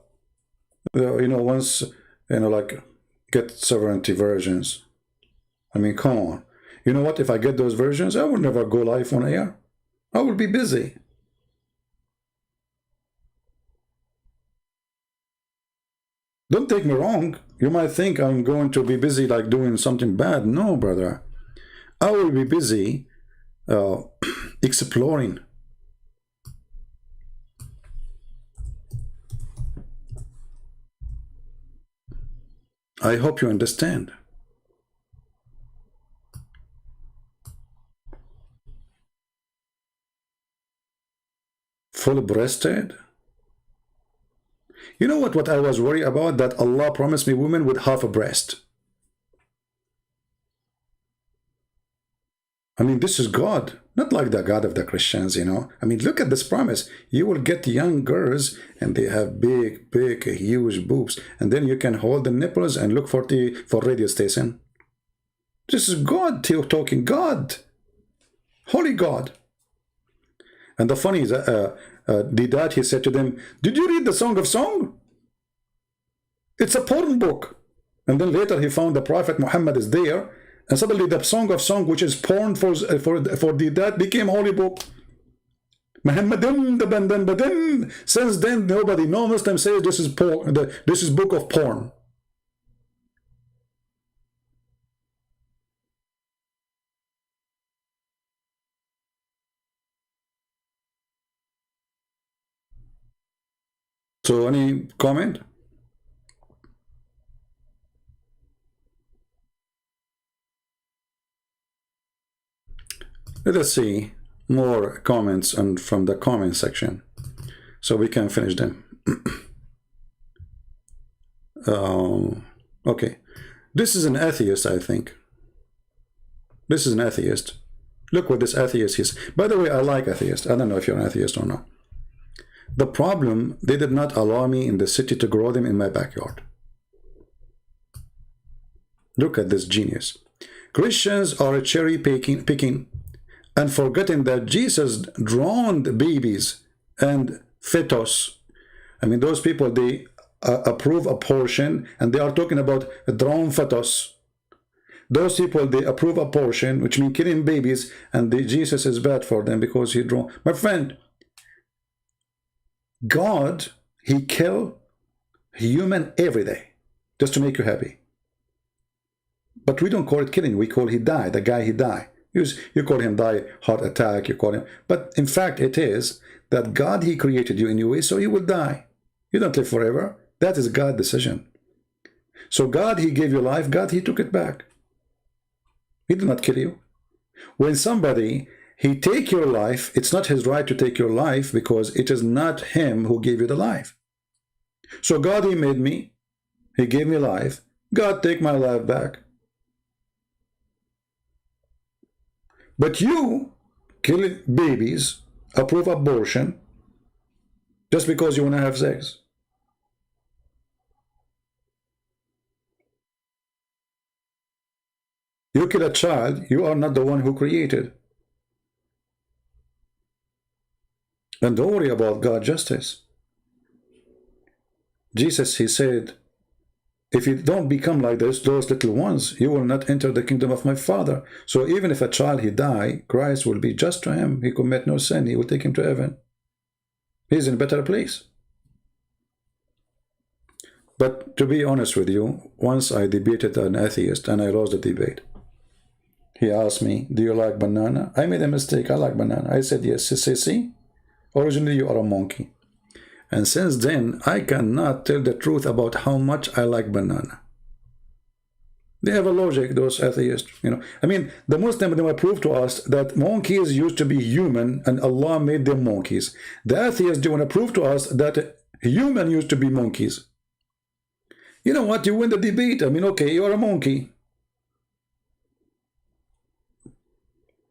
once, like get sovereignty versions. I mean, come on. You know what? If I get those versions, I will never go live on air. I will be busy. Don't take me wrong. You might think I'm going to be busy like doing something bad. No, brother. I will be busy exploring. I hope you understand. Full-breasted? You know what I was worried about? That Allah promised me women with half a breast. I mean, this is God, not like the God of the Christians, you know. I mean, look at this promise. You will get young girls and they have big, huge boobs. And then you can hold the nipples and look for radio station. This is God talking, God. Holy God. And the funny is, Deedat, he said to them, did you read the Song of Song? It's a porn book. And then later he found the Prophet Muhammad is there. And suddenly the Song of Song, which is porn for Deedat, became holy book. Muhammadin. Since then, nobody, no Muslim says this is porn. This is book of porn. So, any comment? Let us see more comments from the comment section so we can finish them. Okay. This is an atheist, I think. This is an atheist. Look what this atheist is. By the way, I like atheists. I don't know if you're an atheist or not. The problem, they did not allow me in the city to grow them in my backyard. Look at this genius. Christians are cherry picking and forgetting that Jesus drowned babies and fetus. I mean, those people, they approve abortion, and they are talking about a drowned fetus. Those people, they approve abortion, which means killing babies, and Jesus is bad for them because he drowned. My friend, God, he kill human every day just to make you happy. But we don't call it killing. We call he died. The guy, he died. You call him die, heart attack, you call him. But in fact, it is that God, he created you anyway, so you will die. You don't live forever. That is God's decision. So God, he gave you life. God, he took it back. He did not kill you. When somebody, he take your life, it's not his right to take your life because it is not him who gave you the life. So God, he made me. He gave me life. God, take my life back. But you kill babies, approve abortion, just because you want to have sex. You kill a child, you are not the one who created. And don't worry about God's justice. Jesus, he said, if you don't become like those little ones, you will not enter the kingdom of my Father. So even if a child, he die, Christ will be just to him. He commit no sin. He will take him to heaven. He's in a better place. But to be honest with you, once I debated an atheist and I lost the debate. He asked me, do you like banana? I made a mistake. I like banana. I said, yes. He said, see, originally you are a monkey. And since then, I cannot tell the truth about how much I like banana. They have a logic, those atheists. You know, I mean, the Muslims, they will prove to us that monkeys used to be human and Allah made them monkeys. The atheists, they want to prove to us that human used to be monkeys. You know what? You win the debate. I mean, okay, you are a monkey.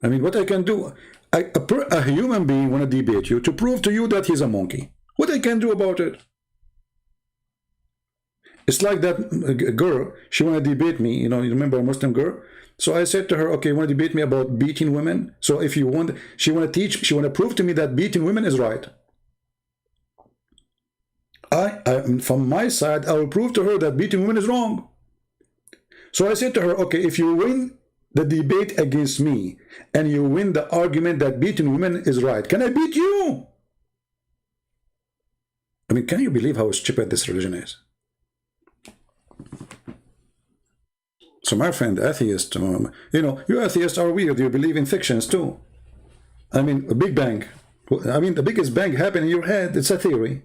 I mean, what I can do, a human being want to debate you to prove to you that he's a monkey. What I can do about it? It's like that girl, she want to debate me, you know, you remember a Muslim girl? So I said to her, okay, you want to debate me about beating women? So if you want, she want to teach, she want to prove to me that beating women is right. From my side, I will prove to her that beating women is wrong. So I said to her, okay, if you win the debate against me and you win the argument that beating women is right, can I beat you? I mean, can you believe how stupid this religion is? So my friend, atheist, you know, you atheists are weird. You believe in fictions too. I mean, a Big Bang. I mean, the biggest bang happened in your head. It's a theory.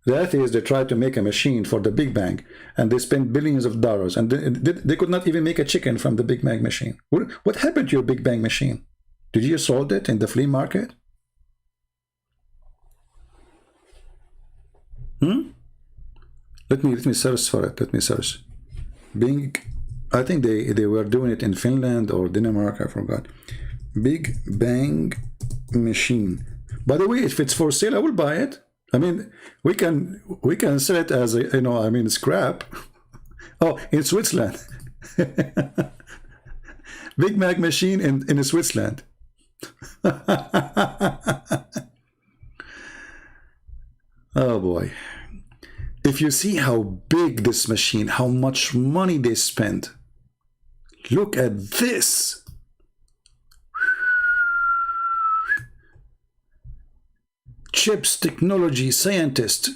The atheists, they tried to make a machine for the Big Bang, and they spent billions of dollars, and they could not even make a chicken from the Big Bang machine. What happened to your Big Bang machine? Did you sold it in the flea market? Let me search for it. Let me search. I think they were doing it in Finland or Denmark, I forgot. Big Bang machine. By the way, if it's for sale, I will buy it. I mean, we can sell it as a, you know, I mean, scrap. Oh, in Switzerland. Big Bang machine in Switzerland. Oh boy. If you see how big this machine, how much money they spend, look at this. Chips, technology, scientist.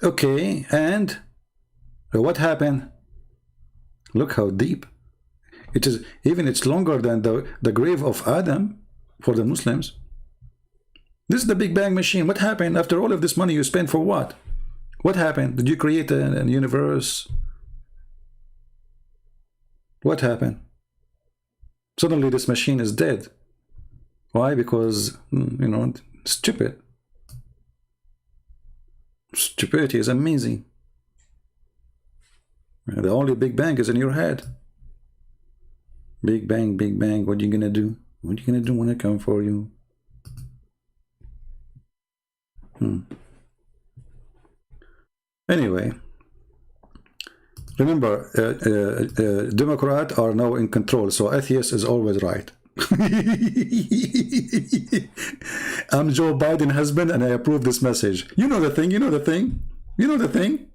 Okay, and what happened? Look how deep. It is, even it's longer than the grave of Adam for the Muslims. This is the Big Bang machine. What happened after all of this money you spent for what? What happened? Did you create a universe? What happened? Suddenly this machine is dead. Why? Because, you know, stupid. Stupidity is amazing. The only Big Bang is in your head. Big Bang, Big Bang, what are you gonna do? What are you gonna do when I come for you? Anyway, remember, Democrats are now in control, so atheist is always right. I'm Joe Biden's husband and I approve this message. You know the thing, you know the thing, you know the thing.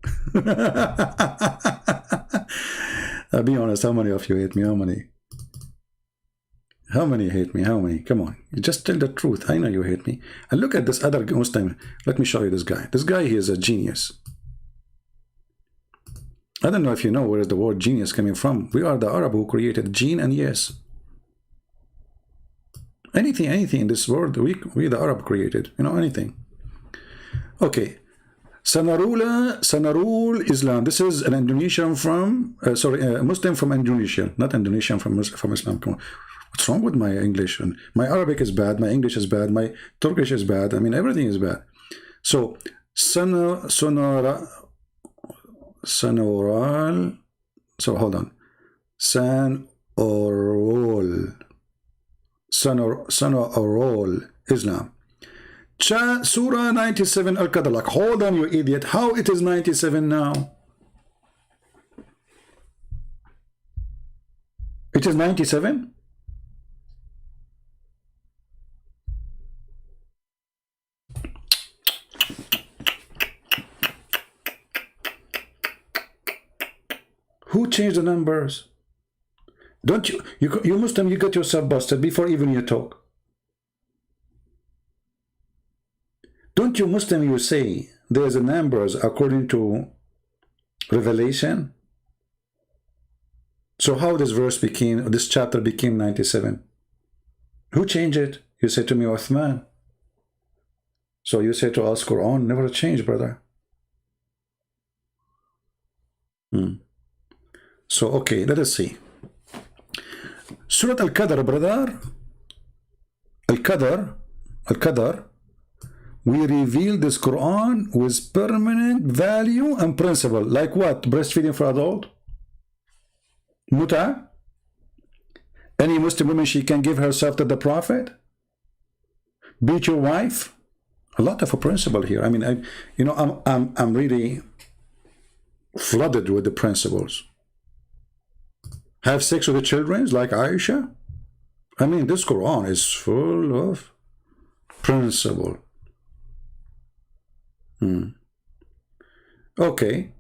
I'll be honest, how many of you hate me? How many? How many hate me? How many? Come on, you just tell the truth. I know you hate me. And look at this other Muslim. Let me show you this guy. This guy, he is a genius. I don't know if you know where is the word genius coming from. We are the Arab who created gene and yes. Anything in this world, we the Arab created. You know, anything. Okay. Sanarul Islam. This is an Indonesian from, a Muslim from Indonesia. Not Indonesian from Islam. Come on. What's wrong with my English? My Arabic is bad, my English is bad, my Turkish is bad. I mean, everything is bad. So, Sanoral. So, hold on. Sanoral Islam. Surah 97 Al-Qadr. Like, hold on, you idiot. How it is 97 now? It is 97? Who changed the numbers? Don't you Muslim, you got yourself busted before even you talk. Don't you Muslim, you say there's a numbers according to Revelation? So how this chapter became 97? Who changed it? You say to me, Uthman. So you say to us, Quran never changed, brother. So, okay, let us see. Surah Al-Qadr, brother. Al-Qadr. We reveal this Quran with permanent value and principle. Like what? Breastfeeding for adult? Muta? Any Muslim woman, she can give herself to the Prophet? Beat your wife? A lot of a principle here. I mean, I'm really flooded with the principles. Have sex with the children like Aisha. I mean, this Quran is full of principle. Okay.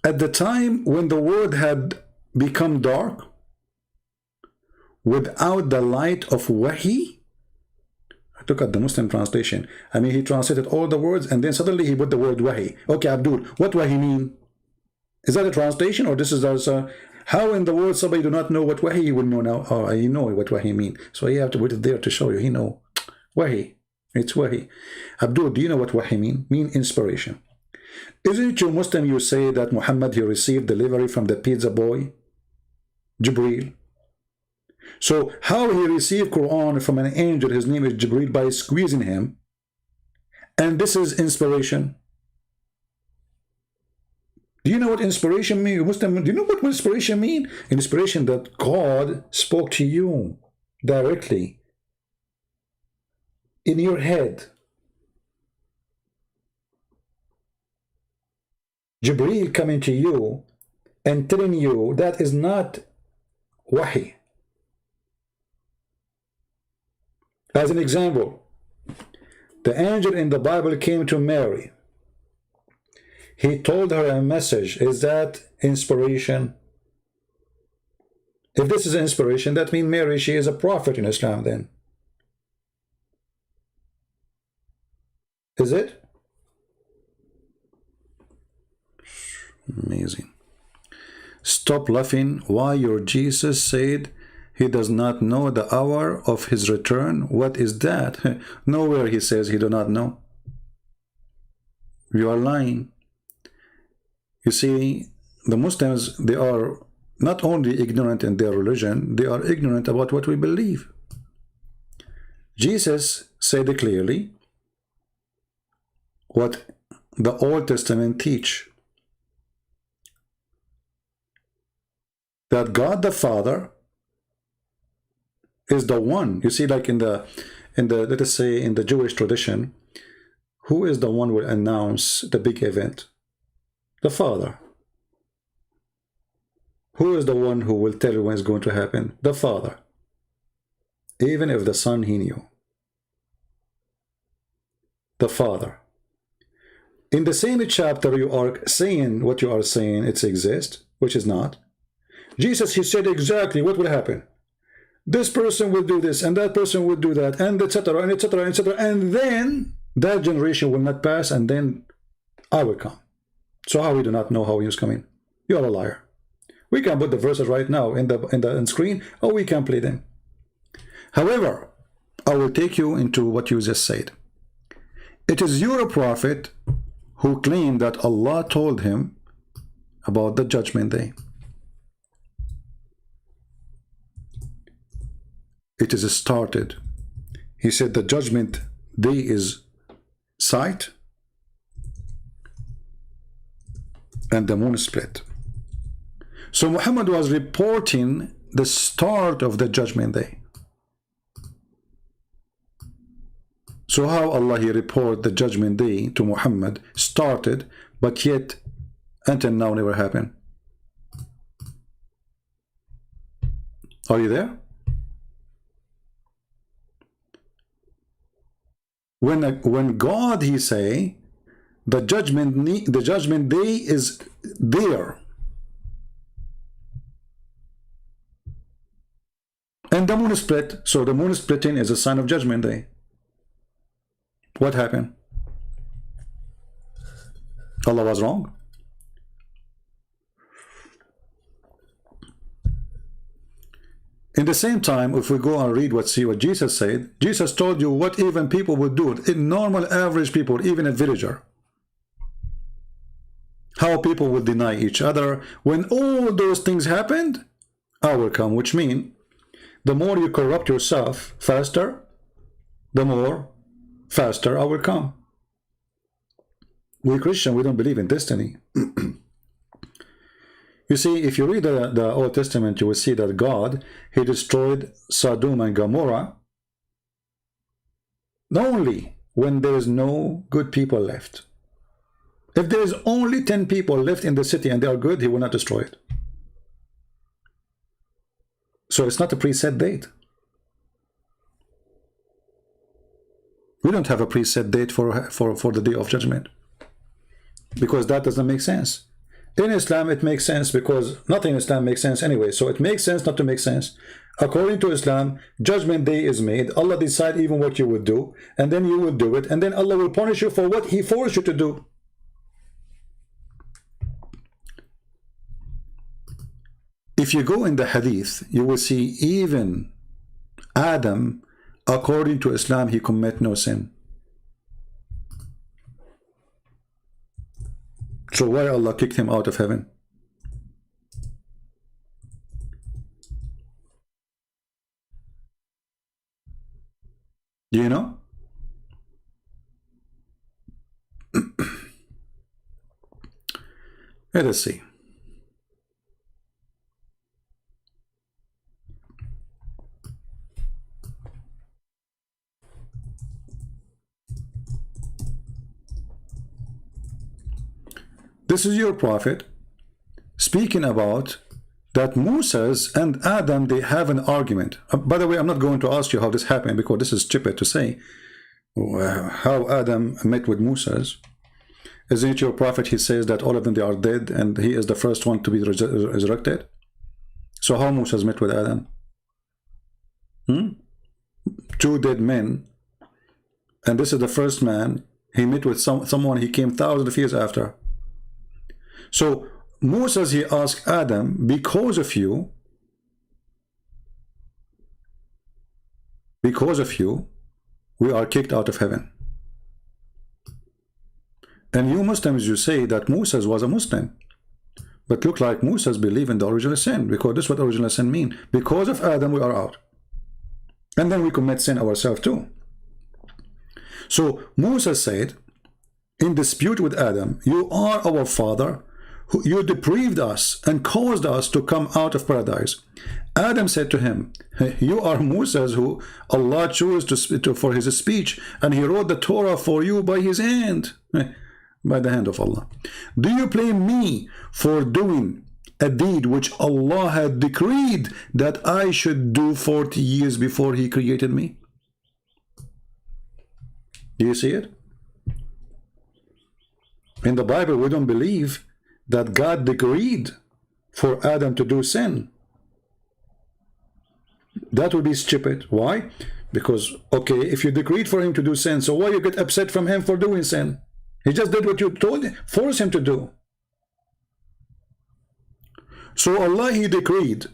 At the time when the world had become dark, without the light of Wahi, I took out the Muslim translation. I mean, he translated all the words and then suddenly he put the word Wahi. Okay, Abdul, what Wahi mean? Is that a translation or this is also... How in the world somebody do not know what Wahi will know now? Oh, you know what Wahi mean. So you have to put it there to show you. He know. Wahi. It's Wahi. Abdul, do you know what Wahi mean? Mean inspiration. Isn't you Muslim you say that Muhammad, he received delivery from the pizza boy? Jibreel. So how he received Quran from an angel, his name is Jibreel, by squeezing him. And this is inspiration. Do you know what inspiration means? Muslim, do you know what inspiration means? Inspiration that God spoke to you directly in your head. Jibreel coming to you and telling you that is not Wahi. As an example, the angel in the Bible came to Mary. He told her a message. Is that inspiration? If this is inspiration, that means Mary, she is a prophet in Islam then. Is it? Amazing. Stop laughing. Why your Jesus said he does not know the hour of his return? What is that? Nowhere he says he do not know. You are lying. You see, the Muslims, they are not only ignorant in their religion, they are ignorant about what we believe. Jesus said clearly what the Old Testament teach. That God the Father is the one. You see, like in the let us say in the Jewish tradition, who is the one who will announce the big event? The Father. Who is the one who will tell you when it's going to happen? The Father. Even if the Son he knew. The Father. In the same chapter you are saying what you are saying, it exists, which is not. Jesus, he said exactly what will happen. This person will do this, and that person will do that, and etc., and etc., etc., and then that generation will not pass, and then I will come. So how we do not know how he is coming? You are a liar. We can put the verses right now in the screen, or we can play them. However, I will take you into what you just said. It is your prophet who claimed that Allah told him about the judgment day. It is started. He said the judgment day is sight and the moon split. So Muhammad was reporting the start of the judgment day. So how Allah he report the judgment day to Muhammad started, but yet until now never happened? Are you there? When God he say the judgment day is there, and the moon split, so the moon splitting is a sign of judgment day. What happened? Allah was wrong. In the same time, if we go and read what Jesus said, Jesus told you what even people would do, in normal average people, even a villager. How people would deny each other. When all those things happened, I will come, which means the more you corrupt yourself faster, the more faster I will come. We Christian, we don't believe in destiny. You see, if you read the Old Testament, you will see that God, he destroyed Sodom and Gomorrah, not only when there is no good people left. If there is only 10 people left in the city and they are good, he will not destroy it. So it's not a preset date. We don't have a preset date for the day of judgment, because that doesn't make sense. In Islam it makes sense, because nothing in Islam makes sense anyway, so it makes sense not to make sense. According to Islam, judgment day is made. Allah decide even what you would do, and then you will do it, and then Allah will punish you for what he forced you to do. If you go in the hadith, you will see even Adam, according to Islam, he commit no sin. So why Allah kicked him out of heaven? Do you know? Let us see. This is your prophet speaking about that Moses and Adam, they have an argument. By the way, I'm not going to ask you how this happened, because this is stupid to say. How Adam met with Moses. Isn't it your prophet, he says that all of them, they are dead, and he is the first one to be resurrected? So how Moses met with Adam? Two dead men, and this is the first man. He met with someone he came thousands of years after. So Moses, he asked Adam, because of you, we are kicked out of heaven. And you Muslims, you say that Moses was a Muslim, but look like Moses believed in the original sin, because this is what original sin mean. Because of Adam, we are out, and then we commit sin ourselves too. So Moses said, in dispute with Adam, you are our father, you deprived us and caused us to come out of paradise. Adam said to him, you are Moses, who Allah chose for his speech, and he wrote the Torah for you by his hand, by the hand of Allah. Do you blame me for doing a deed which Allah had decreed that I should do 40 years before he created me? Do you see it? In the Bible, we don't believe that God decreed for Adam to do sin. That would be stupid. Why? Because, okay, if you decreed for him to do sin, so why you get upset from him for doing sin? He just did what you told him, forced him to do. So Allah, he decreed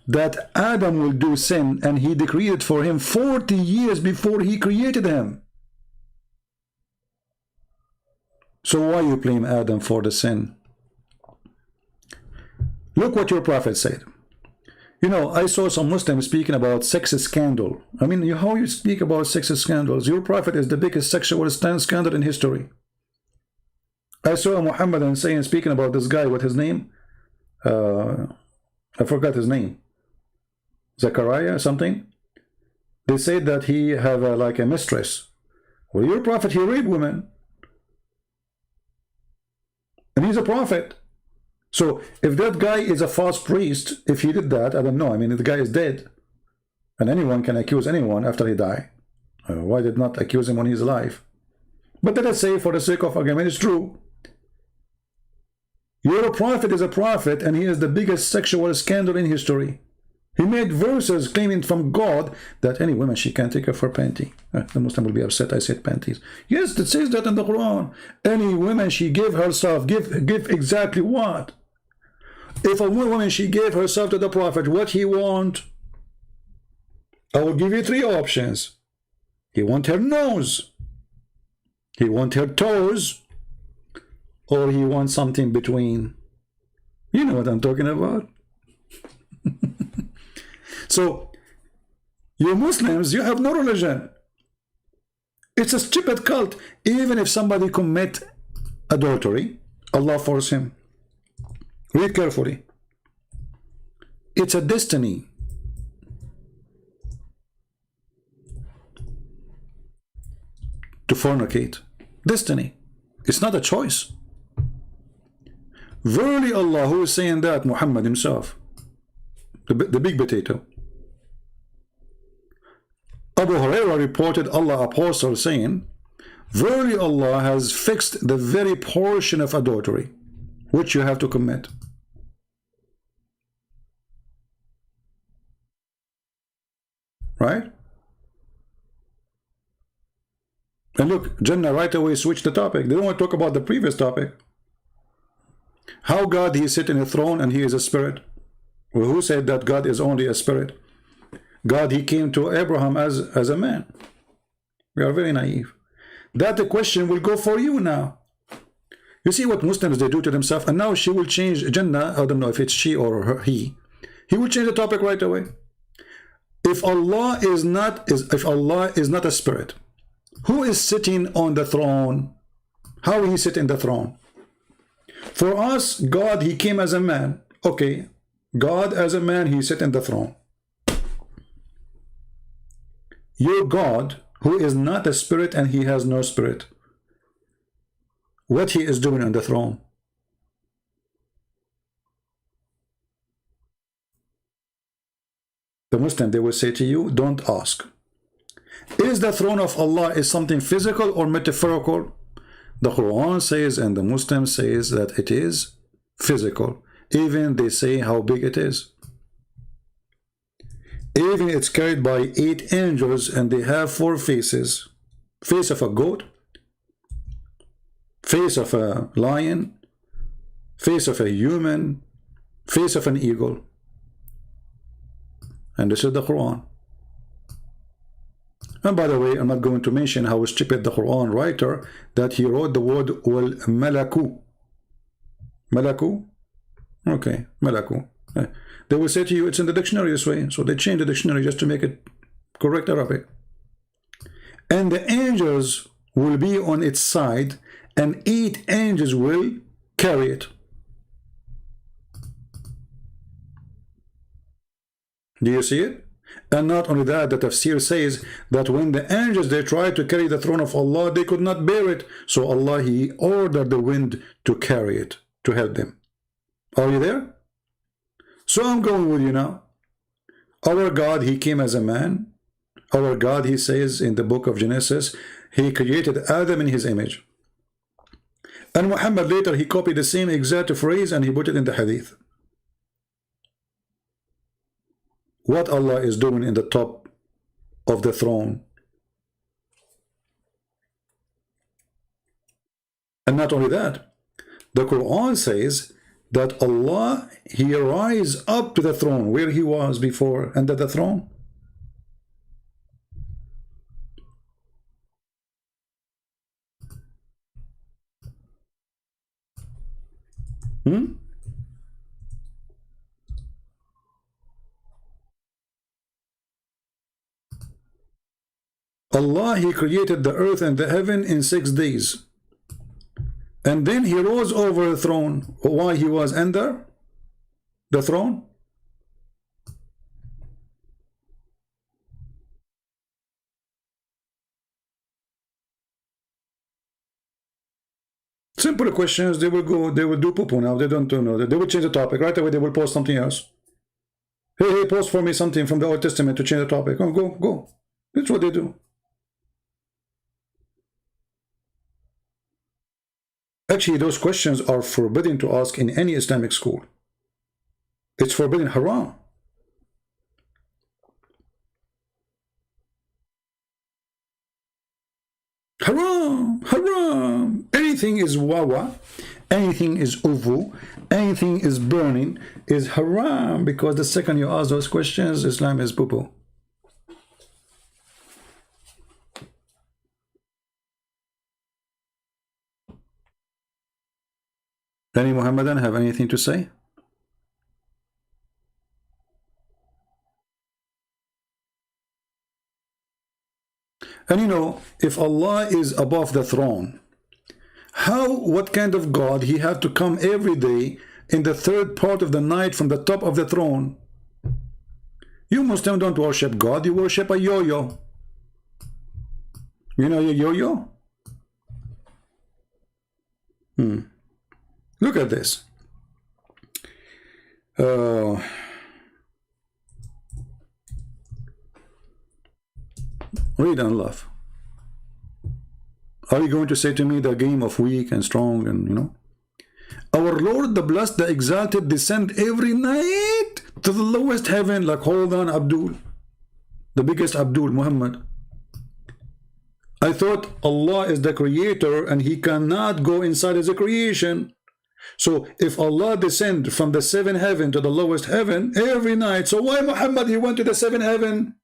that Adam will do sin, and he decreed it for him 40 years before he created him. So why you blame Adam for the sin? Look what your prophet said. You know, I saw some Muslims speaking about sex scandal. I mean, how you speak about sex scandals? Your prophet is the biggest sexual scandal in history. I saw a Muhammadan saying, speaking about this guy, what his name? I forgot his name. Zachariah something. They said that he have like a mistress. Well, your prophet, he raped women. And he's a prophet. So if that guy is a false priest, if he did that, I don't know. I mean, the guy is dead, and anyone can accuse anyone after he die. Why did not accuse him when he's alive? But let us say, for the sake of argument, it's true. Your prophet is a prophet, and he is the biggest sexual scandal in history. He made verses claiming from God that any woman, she can take off her panty. The Muslim will be upset I said panties. Yes, it says that in the Quran. Any woman, she give herself, give exactly what? If a woman, she gave herself to the prophet, what he want? I will give you three options. He want her nose, he want her toes, or he wants something between. You know what I'm talking about. So, you Muslims, you have no religion. It's a stupid cult. Even if somebody commit adultery, Allah force him. Read carefully. It's a destiny. to fornicate. Destiny. It's not a choice. Verily Allah, who is saying that? Muhammad himself, the big potato. Abu Hurairah reported Allah apostle saying, verily Allah has fixed the very portion of adultery which you have to commit. Right? And look, Jannah right away switched the topic. They don't want to talk about the previous topic. How God, he is sitting in a throne and he is a spirit. Well, who said that God is only a spirit? God, he came to Abraham as a man. We are very naive. That the question will go for you now. You see what Muslims they do to themselves, and now she will change Jannah. I don't know if it's she or her, he will change the topic right away. If Allah is not a spirit, who is sitting on the throne? How will he sit in the throne? For us, God, he came as a man. Okay, God as a man, he sit in the throne. Your God, who is not a spirit and he has no spirit, what he is doing on the throne? The Muslim, they will say to you, don't ask. Is the throne of Allah is something physical or metaphorical? The Quran says and the Muslim says that it is physical. Even they say how big it is. Even it's carried by 8 angels and they have 4 faces. Face of a goat, face of a lion, face of a human, face of an eagle. And this is the Quran. And by the way, I'm not going to mention how stupid the Quran writer that he wrote the word wal malaku. Malaku? Okay, malaku. They will say to you it's in the dictionary this way, so they change the dictionary just to make it correct Arabic. And the angels will be on its side, and 8 angels will carry it. Do you see it? And not only that, the tafsir says that when the angels they tried to carry the throne of Allah, they could not bear it. So Allah, he ordered the wind to carry it, to help them. Are you there? So I'm going with you now. Our God, he came as a man. Our God, he says in the book of Genesis, he created Adam in his image. And Muhammad later, he copied the same exact phrase and he put it in the hadith. What Allah is doing in the top of the throne. And not only that, the Quran says that Allah, he rise up to the throne where he was before, under the throne. Allah, he created the earth and the heaven in 6 days. And then he rose over the throne. Why he was under the throne? Simple questions. They will go, they will do poo-poo now. They don't know. They will change the topic. Right away they will post something else. Hey, post for me something from the Old Testament to change the topic. Oh, go. That's what they do. Actually, those questions are forbidden to ask in any Islamic school. It's forbidden, haram. Haram. Anything is wawa, anything is uvu, anything is burning is haram, because the second you ask those questions, Islam is poo-poo. Any Muhammadan have anything to say? And you know, if Allah is above the throne, what kind of God he have to come every day in the 3rd part of the night from the top of the throne? You Muslims don't worship God, you worship a yo-yo. You know your yo-yo? Look at this. Read and laugh. Are you going to say to me the game of weak and strong and, you know? Our Lord, the Blessed, the Exalted, descend every night to the lowest heaven. Like, hold on, Abdul. The biggest Abdul, Muhammad. I thought Allah is the creator and he cannot go inside his creation. So if Allah descend from the seventh heaven to the lowest heaven every night, so why Muhammad, he went to the seventh heaven?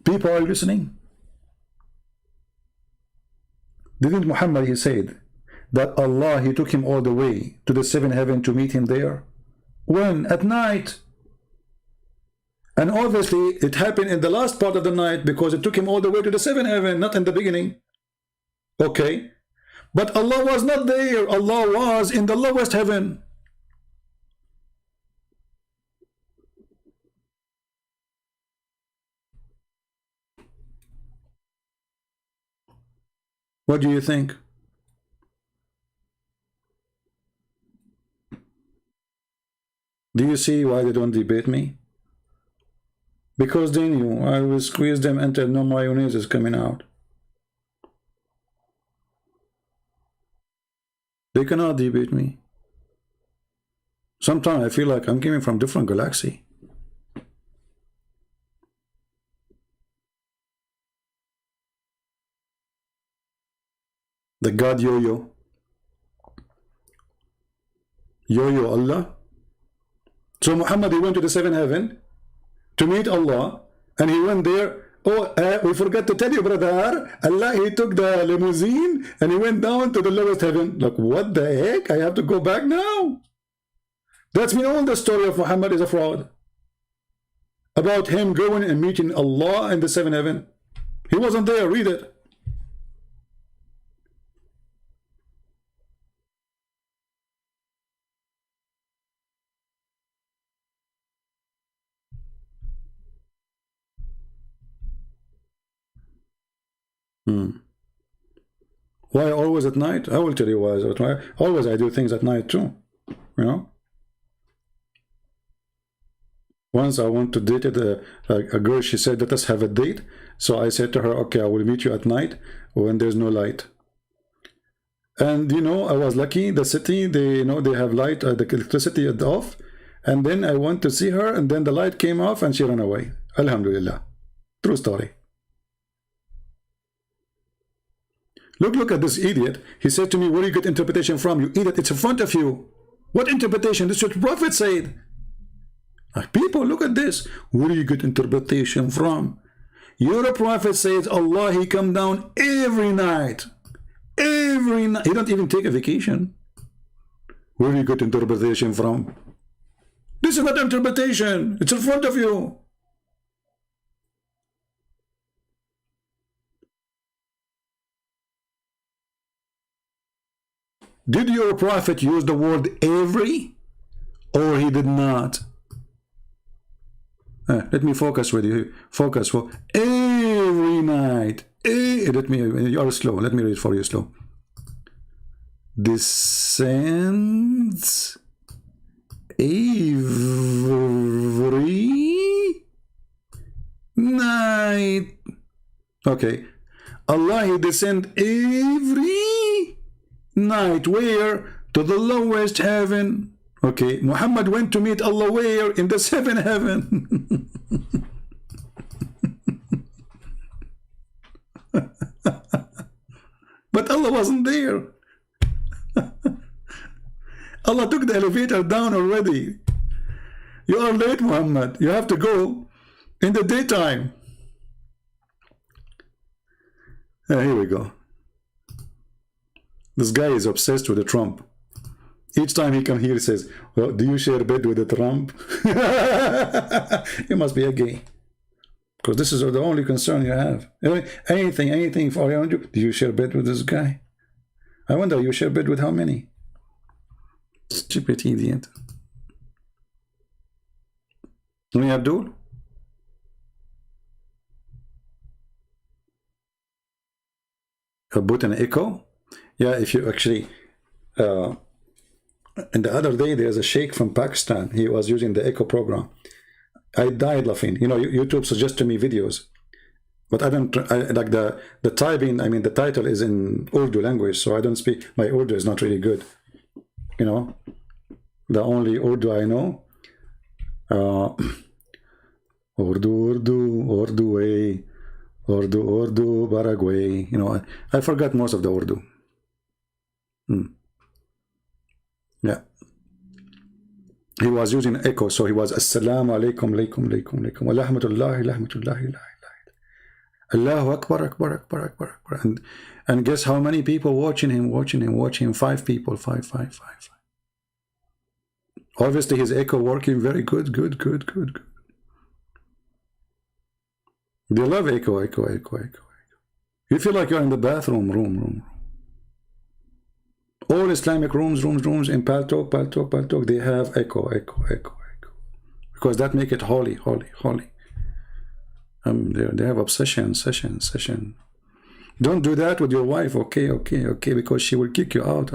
People are listening. Didn't Muhammad, he said that Allah, he took him all the way to the seventh heaven to meet him there? When? At night. And obviously it happened in the last part of the night because it took him all the way to the seventh heaven, not in the beginning. Okay. But Allah was not there. Allah was in the lowest heaven. What do you think? Do you see why they don't debate me? Because they knew I will squeeze them until no mayonnaise is coming out. They cannot debate me. Sometimes I feel like I'm coming from different galaxy. The God Yo-Yo. Yo-Yo Allah. So Muhammad, he went to the seventh heaven to meet Allah, and he went there. Oh, we forgot to tell you, brother, Allah, he took the limousine and he went down to the lowest heaven. Like, what the heck? I have to go back now. That's mean all the story of Muhammad is a fraud. About him going and meeting Allah in the seventh heaven. He wasn't there. Read it. Why always at night? I will tell you why. Always I do things at night too. You know? Once I went to date a girl, she said, let us have a date. So I said to her, okay, I will meet you at night when there's no light. And you know, I was lucky, the city, they, you know, they have light, the electricity off. And then I went to see her, and then the light came off and she ran away. Alhamdulillah. True story. Look at this idiot. He said to me, where do you get interpretation from? You idiot, it's in front of you. What interpretation? This is what the Prophet said. Like, people, look at this. Where do you get interpretation from? Your Prophet says Allah, he come down every night. Every night. He don't even take a vacation. Where do you get interpretation from? This is not interpretation. It's in front of you. Did your Prophet use the word every, or he did not? Let me focus with you. Focus for every night. Let me, you are slow. Let me read for you slow. Descends every night. Okay. Allah, he descend every night. Where? To the lowest heaven. Okay, Muhammad went to meet Allah where? In the seventh heaven. But Allah wasn't there. Allah took the elevator down already. You are late, Muhammad. You have to go in the daytime. Here we go. This guy is obsessed with the Trump. Each time he come here, he says, well, do you share bed with the Trump? You must be a gay. Because this is the only concern you have. Anything for around you. Do you share bed with this guy? I wonder, you share bed with how many? Stupid idiot. Me, Abdul? put an echo. Yeah, if you actually, and the other day there's a sheikh from Pakistan. He was using the echo program. I died laughing. You know, YouTube suggested me videos, but I don't like the typing. I mean, the title is in Urdu language, so I don't speak. My Urdu is not really good. You know, the only Urdu I know, Urdu way, Urdu Paraguay. You know, I forgot most of the Urdu. Yeah. He was using echo, so he was Assalamu alaikum, alaikum, alaikum, alaikum, wa rahmatullahi, rahmatullahi, Allahu Akbar, Akbar, Akbar, Akbar, Akbar. And guess how many people watching him? 5 people, five. Obviously his echo working very good. They love echo. You feel like you're in the bathroom, room. All Islamic rooms in Paltalk, they have echo. Because that make it holy. They have obsession, session. Don't do that with your wife, okay, because she will kick you out.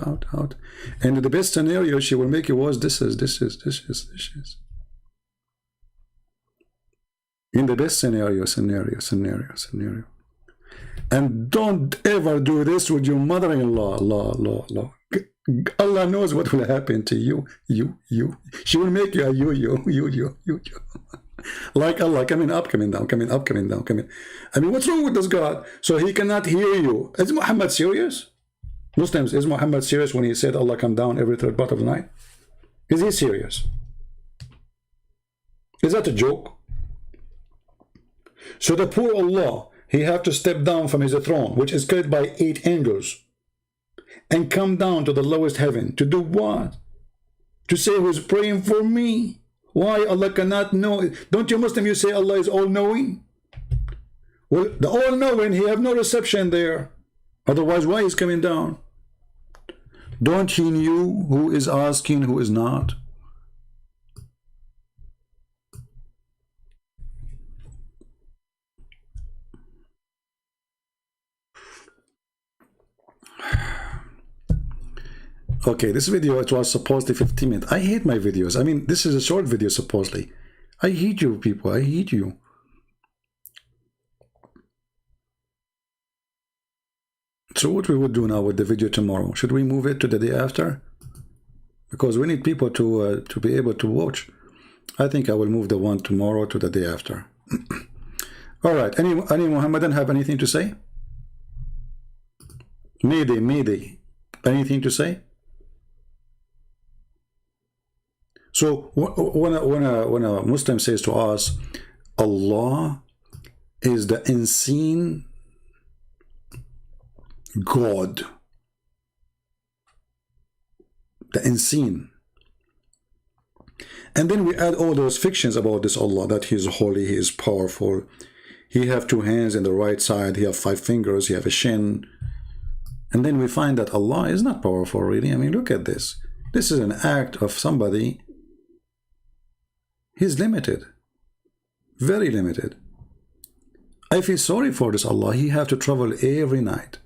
And in the best scenario, she will make you worse dishes. In the best scenario. And don't ever do this with your mother-in-law. Law. Allah knows what will happen to you. She will make you a you. Like Allah, coming up, coming down. I mean, what's wrong with this God? So he cannot hear you. Is Muhammad serious? Muslims, is Muhammad serious when he said Allah come down every third part of the night? Is he serious? Is that a joke? So the poor Allah, he have to step down from his throne, which is carried by 8 angels, and come down to the lowest heaven to do what? To say who's praying for me. Why Allah cannot know? Don't you Muslim, you say Allah is all-knowing? Well, the all-knowing, he have no reception there. Otherwise, why is coming down? Don't he knew who is asking, who is not? Okay, this video, it was supposedly 15 minutes. I hate my videos. I mean, this is a short video, supposedly. I hate you, people. I hate you. So what we would do now with the video tomorrow? Should we move it to the day after? Because we need people to be able to watch. I think I will move the one tomorrow to the day after. All right. Any Muhammadan have anything to say? Mayday. Anything to say? So when a Muslim says to us, Allah is the unseen God, the unseen, and then we add all those fictions about this Allah, that he is holy, he is powerful, he have 2 hands in the right side, he have 5 fingers, he have a shin, and then we find that Allah is not powerful really. I mean, look at this. This is an act of somebody. He's limited, very limited. I feel sorry for this Allah. He have to travel every night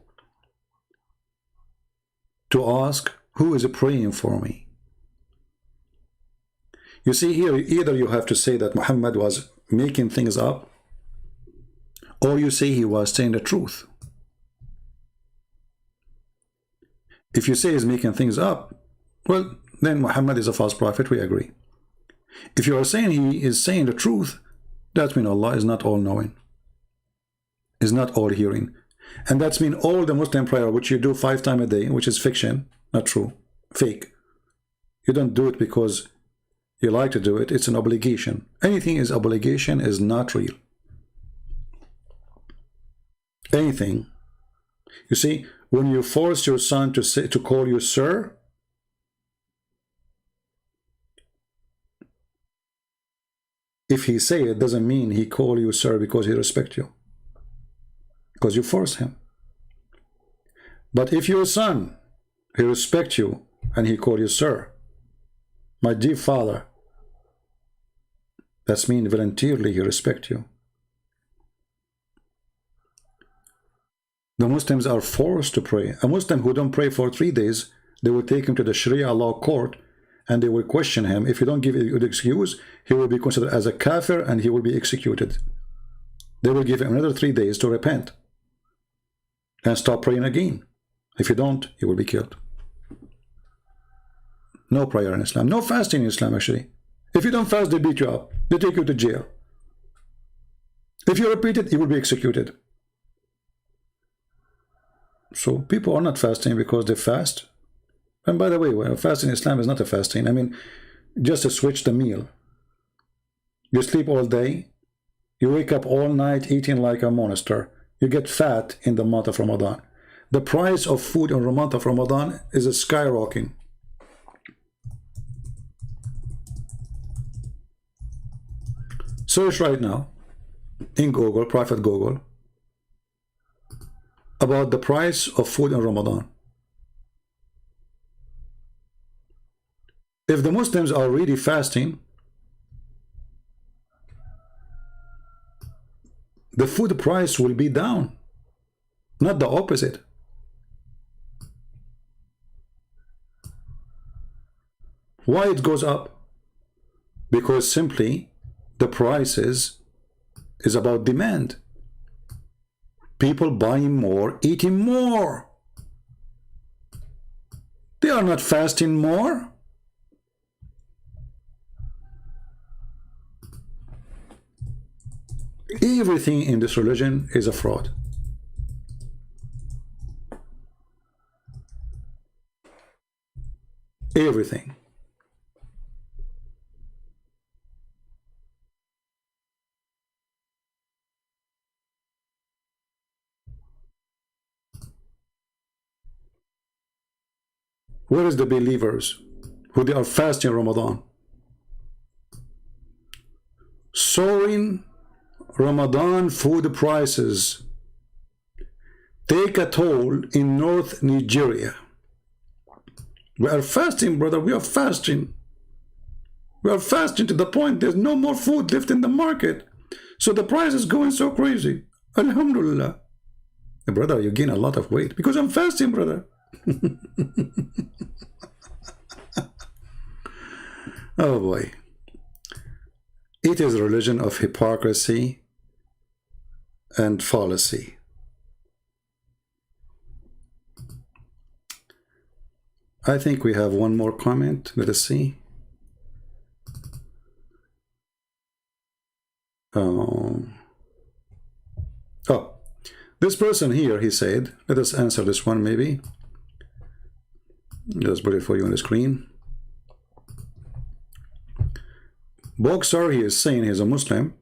to ask, who is praying for me? You see here, either you have to say that Muhammad was making things up, or you say he was saying the truth. If you say he's making things up, well, then Muhammad is a false prophet, we agree. If you are saying he is saying the truth, that means Allah is not all-knowing, is not all-hearing. And that's mean all the Muslim prayer, which you do 5 times a day, which is fiction, not true, fake. You don't do it because you like to do it. It's an obligation. Anything is obligation is not real. Anything. You see, when you force your son to call you sir, if he say it, doesn't mean he call you sir because he respect you, because you force him. But if your son, he respect you and he call you sir, my dear father, that's mean voluntarily he respect you. The Muslims are forced to pray. A Muslim who don't pray for 3 days, they will take him to the Sharia law court and they will question him. If you don't give a good excuse, he will be considered as a kafir and he will be executed. They will give him another 3 days to repent and stop praying again. If you don't, you will be killed. No prayer in Islam. No fasting in Islam, actually. If you don't fast, they beat you up. They take you to jail. If you repeat it, you will be executed. So people are not fasting because they fast. And by the way, well, fasting in Islam is not a fasting. I mean, just to switch the meal. You sleep all day. You wake up all night eating like a monster. You get fat in the month of Ramadan. The price of food in the month of Ramadan is skyrocketing. Search right now in Google, Prophet Google, about the price of food in Ramadan. If the Muslims are really fasting, the food price will be down, not the opposite. Why it goes up? Because simply the prices is about demand. People buying more, eating more. They are not fasting more. Everything in this religion is a fraud. Everything. Where is the believers who they are fasting Ramadan? Soaring Ramadan food prices take a toll in North Nigeria. We are fasting, brother. We are fasting. We are fasting to the point there's no more food left in the market. So the price is going so crazy. Alhamdulillah. Brother, you gain a lot of weight because I'm fasting, brother. Oh boy. It is a religion of hypocrisy and fallacy. I think we have one more comment. Let us see. Oh, this person here, he said, let us answer this one maybe. Just put it for you on the screen. Boxer, he is saying he's a Muslim.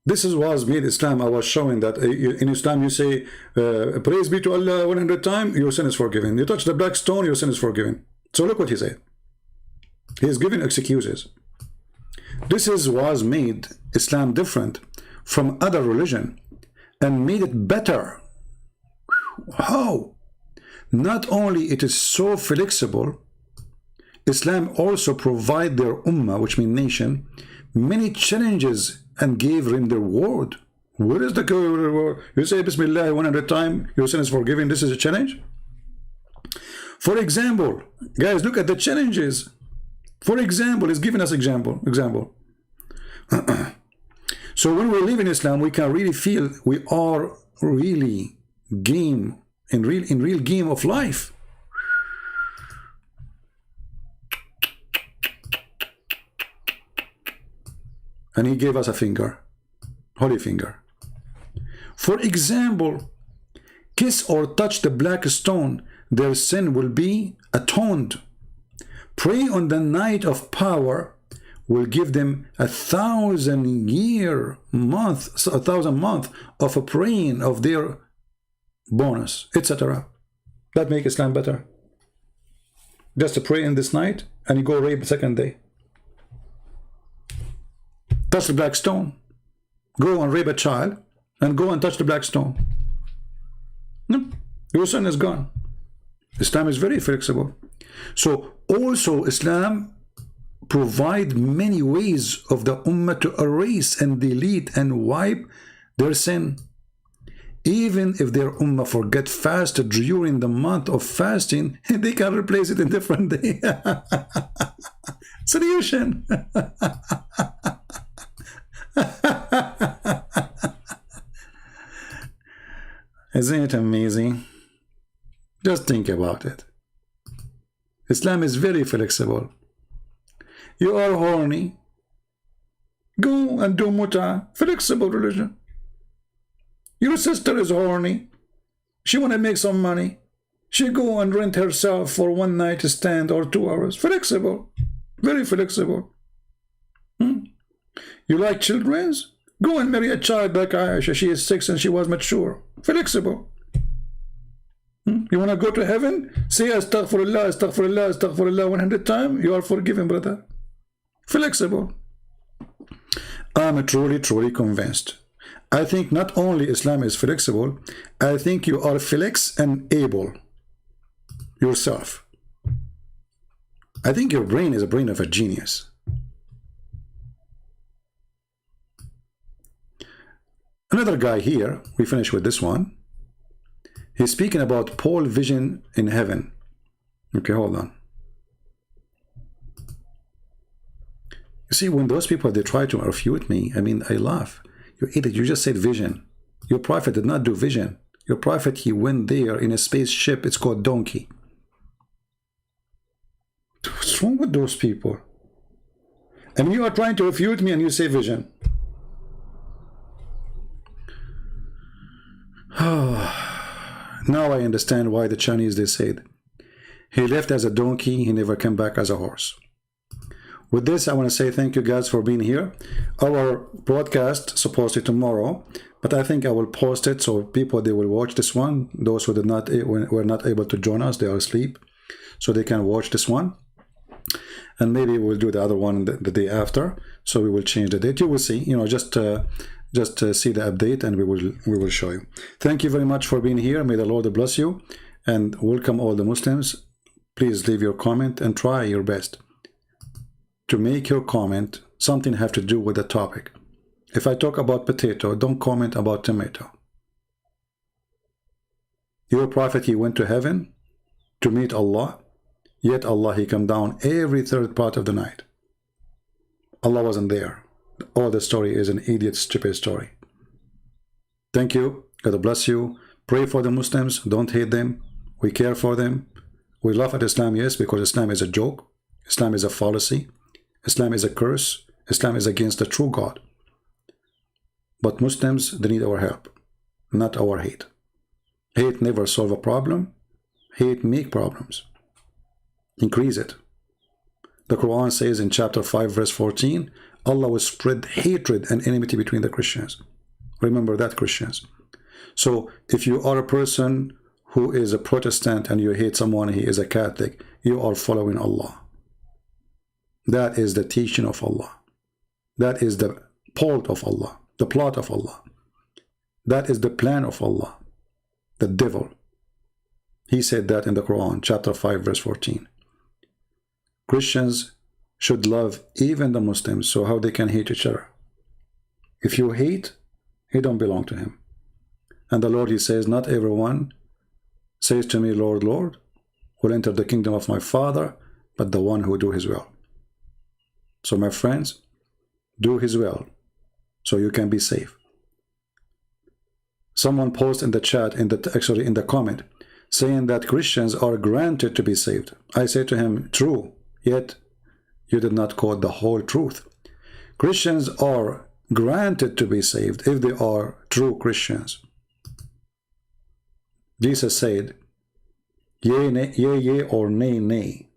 This was made Islam. I was showing that in Islam you say, praise be to Allah 100 times, your sin is forgiven. You touch the black stone, your sin is forgiven. So look what he said. He is giving excuses. This was made Islam different from other religion and made it better. How? Not only it is so flexible, Islam also provide their ummah, which means nation, many challenges and gave them the reward. Where is the reward? You say Bismillah 100 times, your sin is forgiven. This is a challenge. For example, guys, look at the challenges. For example, he's giving us example. So when we live in Islam, we can really feel we are really in real game of life. And he gave us a finger, holy finger. For example, kiss or touch the black stone, their sin will be atoned. Pray on the night of power will give them 1,000 month of a praying of their bonus, etc. That make Islam better. Just to pray in this night and you go rape the second day. Touch the black stone. Go and rape a child and go and touch the black stone. No, your sin is gone. Islam is very flexible. So also Islam provide many ways of the ummah to erase and delete and wipe their sin. Even if their ummah forget fast during the month of fasting, they can replace it in different day. Solution. Isn't it amazing? Just think about it. Islam is very flexible. You are horny, go and do muta. Flexible religion. Your sister is horny, she want to make some money, she go and rent herself for 1 night stand or 2 hours. Flexible. Very flexible. You like children's? Go and marry a child like Aisha. She is 6 and she was mature. Flexible. You want to go to heaven? Say astaghfirullah, astaghfirullah, astaghfirullah 100 times. You are forgiven, brother. Flexible. I'm truly convinced. I think not only Islam is flexible, I think you are flex and able yourself. I think your brain is a brain of a genius. Another guy here, we finish with this one. He's speaking about pole vision in heaven. Okay, hold on. You see, when those people, they try to refute me, I mean, I laugh. You idiot, you just said vision. Your prophet did not do vision. Your prophet, he went there in a spaceship. It's called donkey. What's wrong with those people? And you are trying to refute me and you say vision. Now I understand why the Chinese, they said, he left as a donkey, he never came back as a horse. With this, I want to say thank you guys for being here. Our broadcast supposed to be tomorrow, but I think I will post it so people, they will watch this one. Those who did not, were not able to join us, they are asleep, so they can watch this one. And maybe we'll do the other one the day after, so we will change the date. You will see, you know, just see the update and we will show you. Thank you very much for being here. May the Lord bless you, and welcome all the Muslims. Please leave your comment and try your best to make your comment something have to do with the topic. If I talk about potato, don't comment about tomato. Your prophet, he went to heaven to meet Allah, yet Allah, he come down every third part of the night. Allah wasn't there. All the story is an idiot, stupid story. Thank you. God bless you. Pray for the Muslims. Don't hate them. We care for them. We laugh at Islam, yes, because Islam is a joke. Islam is a fallacy. Islam is a curse. Islam is against the true God. But Muslims, they need our help, not our hate. Hate never solve a problem. Hate make problems. Increase it. The Quran says in chapter 5 verse 14, Allah will spread hatred and enmity between the Christians. Remember that, Christians. So if you are a person who is a Protestant and you hate someone, he is a Catholic, you are following Allah. That is the teaching of Allah. That is the plot of Allah. The plot of Allah. That is the plan of Allah. The devil. He said that in the Quran, chapter 5, verse 14. Christians should love even the Muslims, so how they can hate each other. If you hate, you don't belong to him. And the Lord, he says, not everyone says to me, Lord, Lord, will enter the kingdom of my Father, but the one who do his will. So my friends, do his will, so you can be safe. Someone posted in the chat, actually in the comment, saying that Christians are granted to be saved. I say to him, true, yet you did not quote the whole truth. Christians are granted to be saved if they are true Christians. Jesus said, yea, nay, yea, or nay, nay.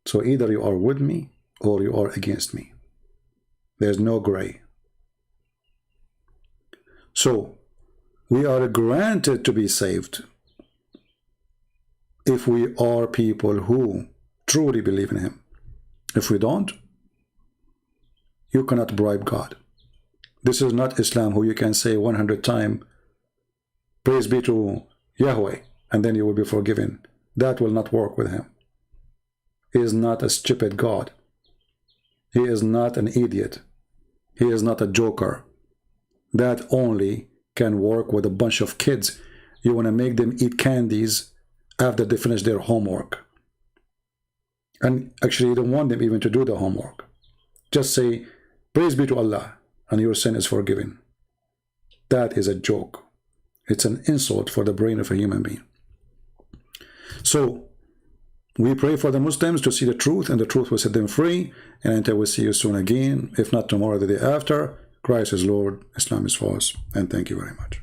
So either you are with me or you are against me. There's no gray. So we are granted to be saved if we are people who truly believe in him. If we don't, you cannot bribe God. This is not Islam who you can say 100 times, praise be to Yahweh, and then you will be forgiven. That will not work with him. He is not a stupid God. He is not an idiot. He is not a joker. That only can work with a bunch of kids. You want to make them eat candies after they finish their homework. And actually, you don't want them even to do the homework. Just say, praise be to Allah, and your sin is forgiven. That is a joke. It's an insult for the brain of a human being. So, we pray for the Muslims to see the truth, and the truth will set them free. And until we see you soon again, if not tomorrow, the day after, Christ is Lord, Islam is false. And thank you very much.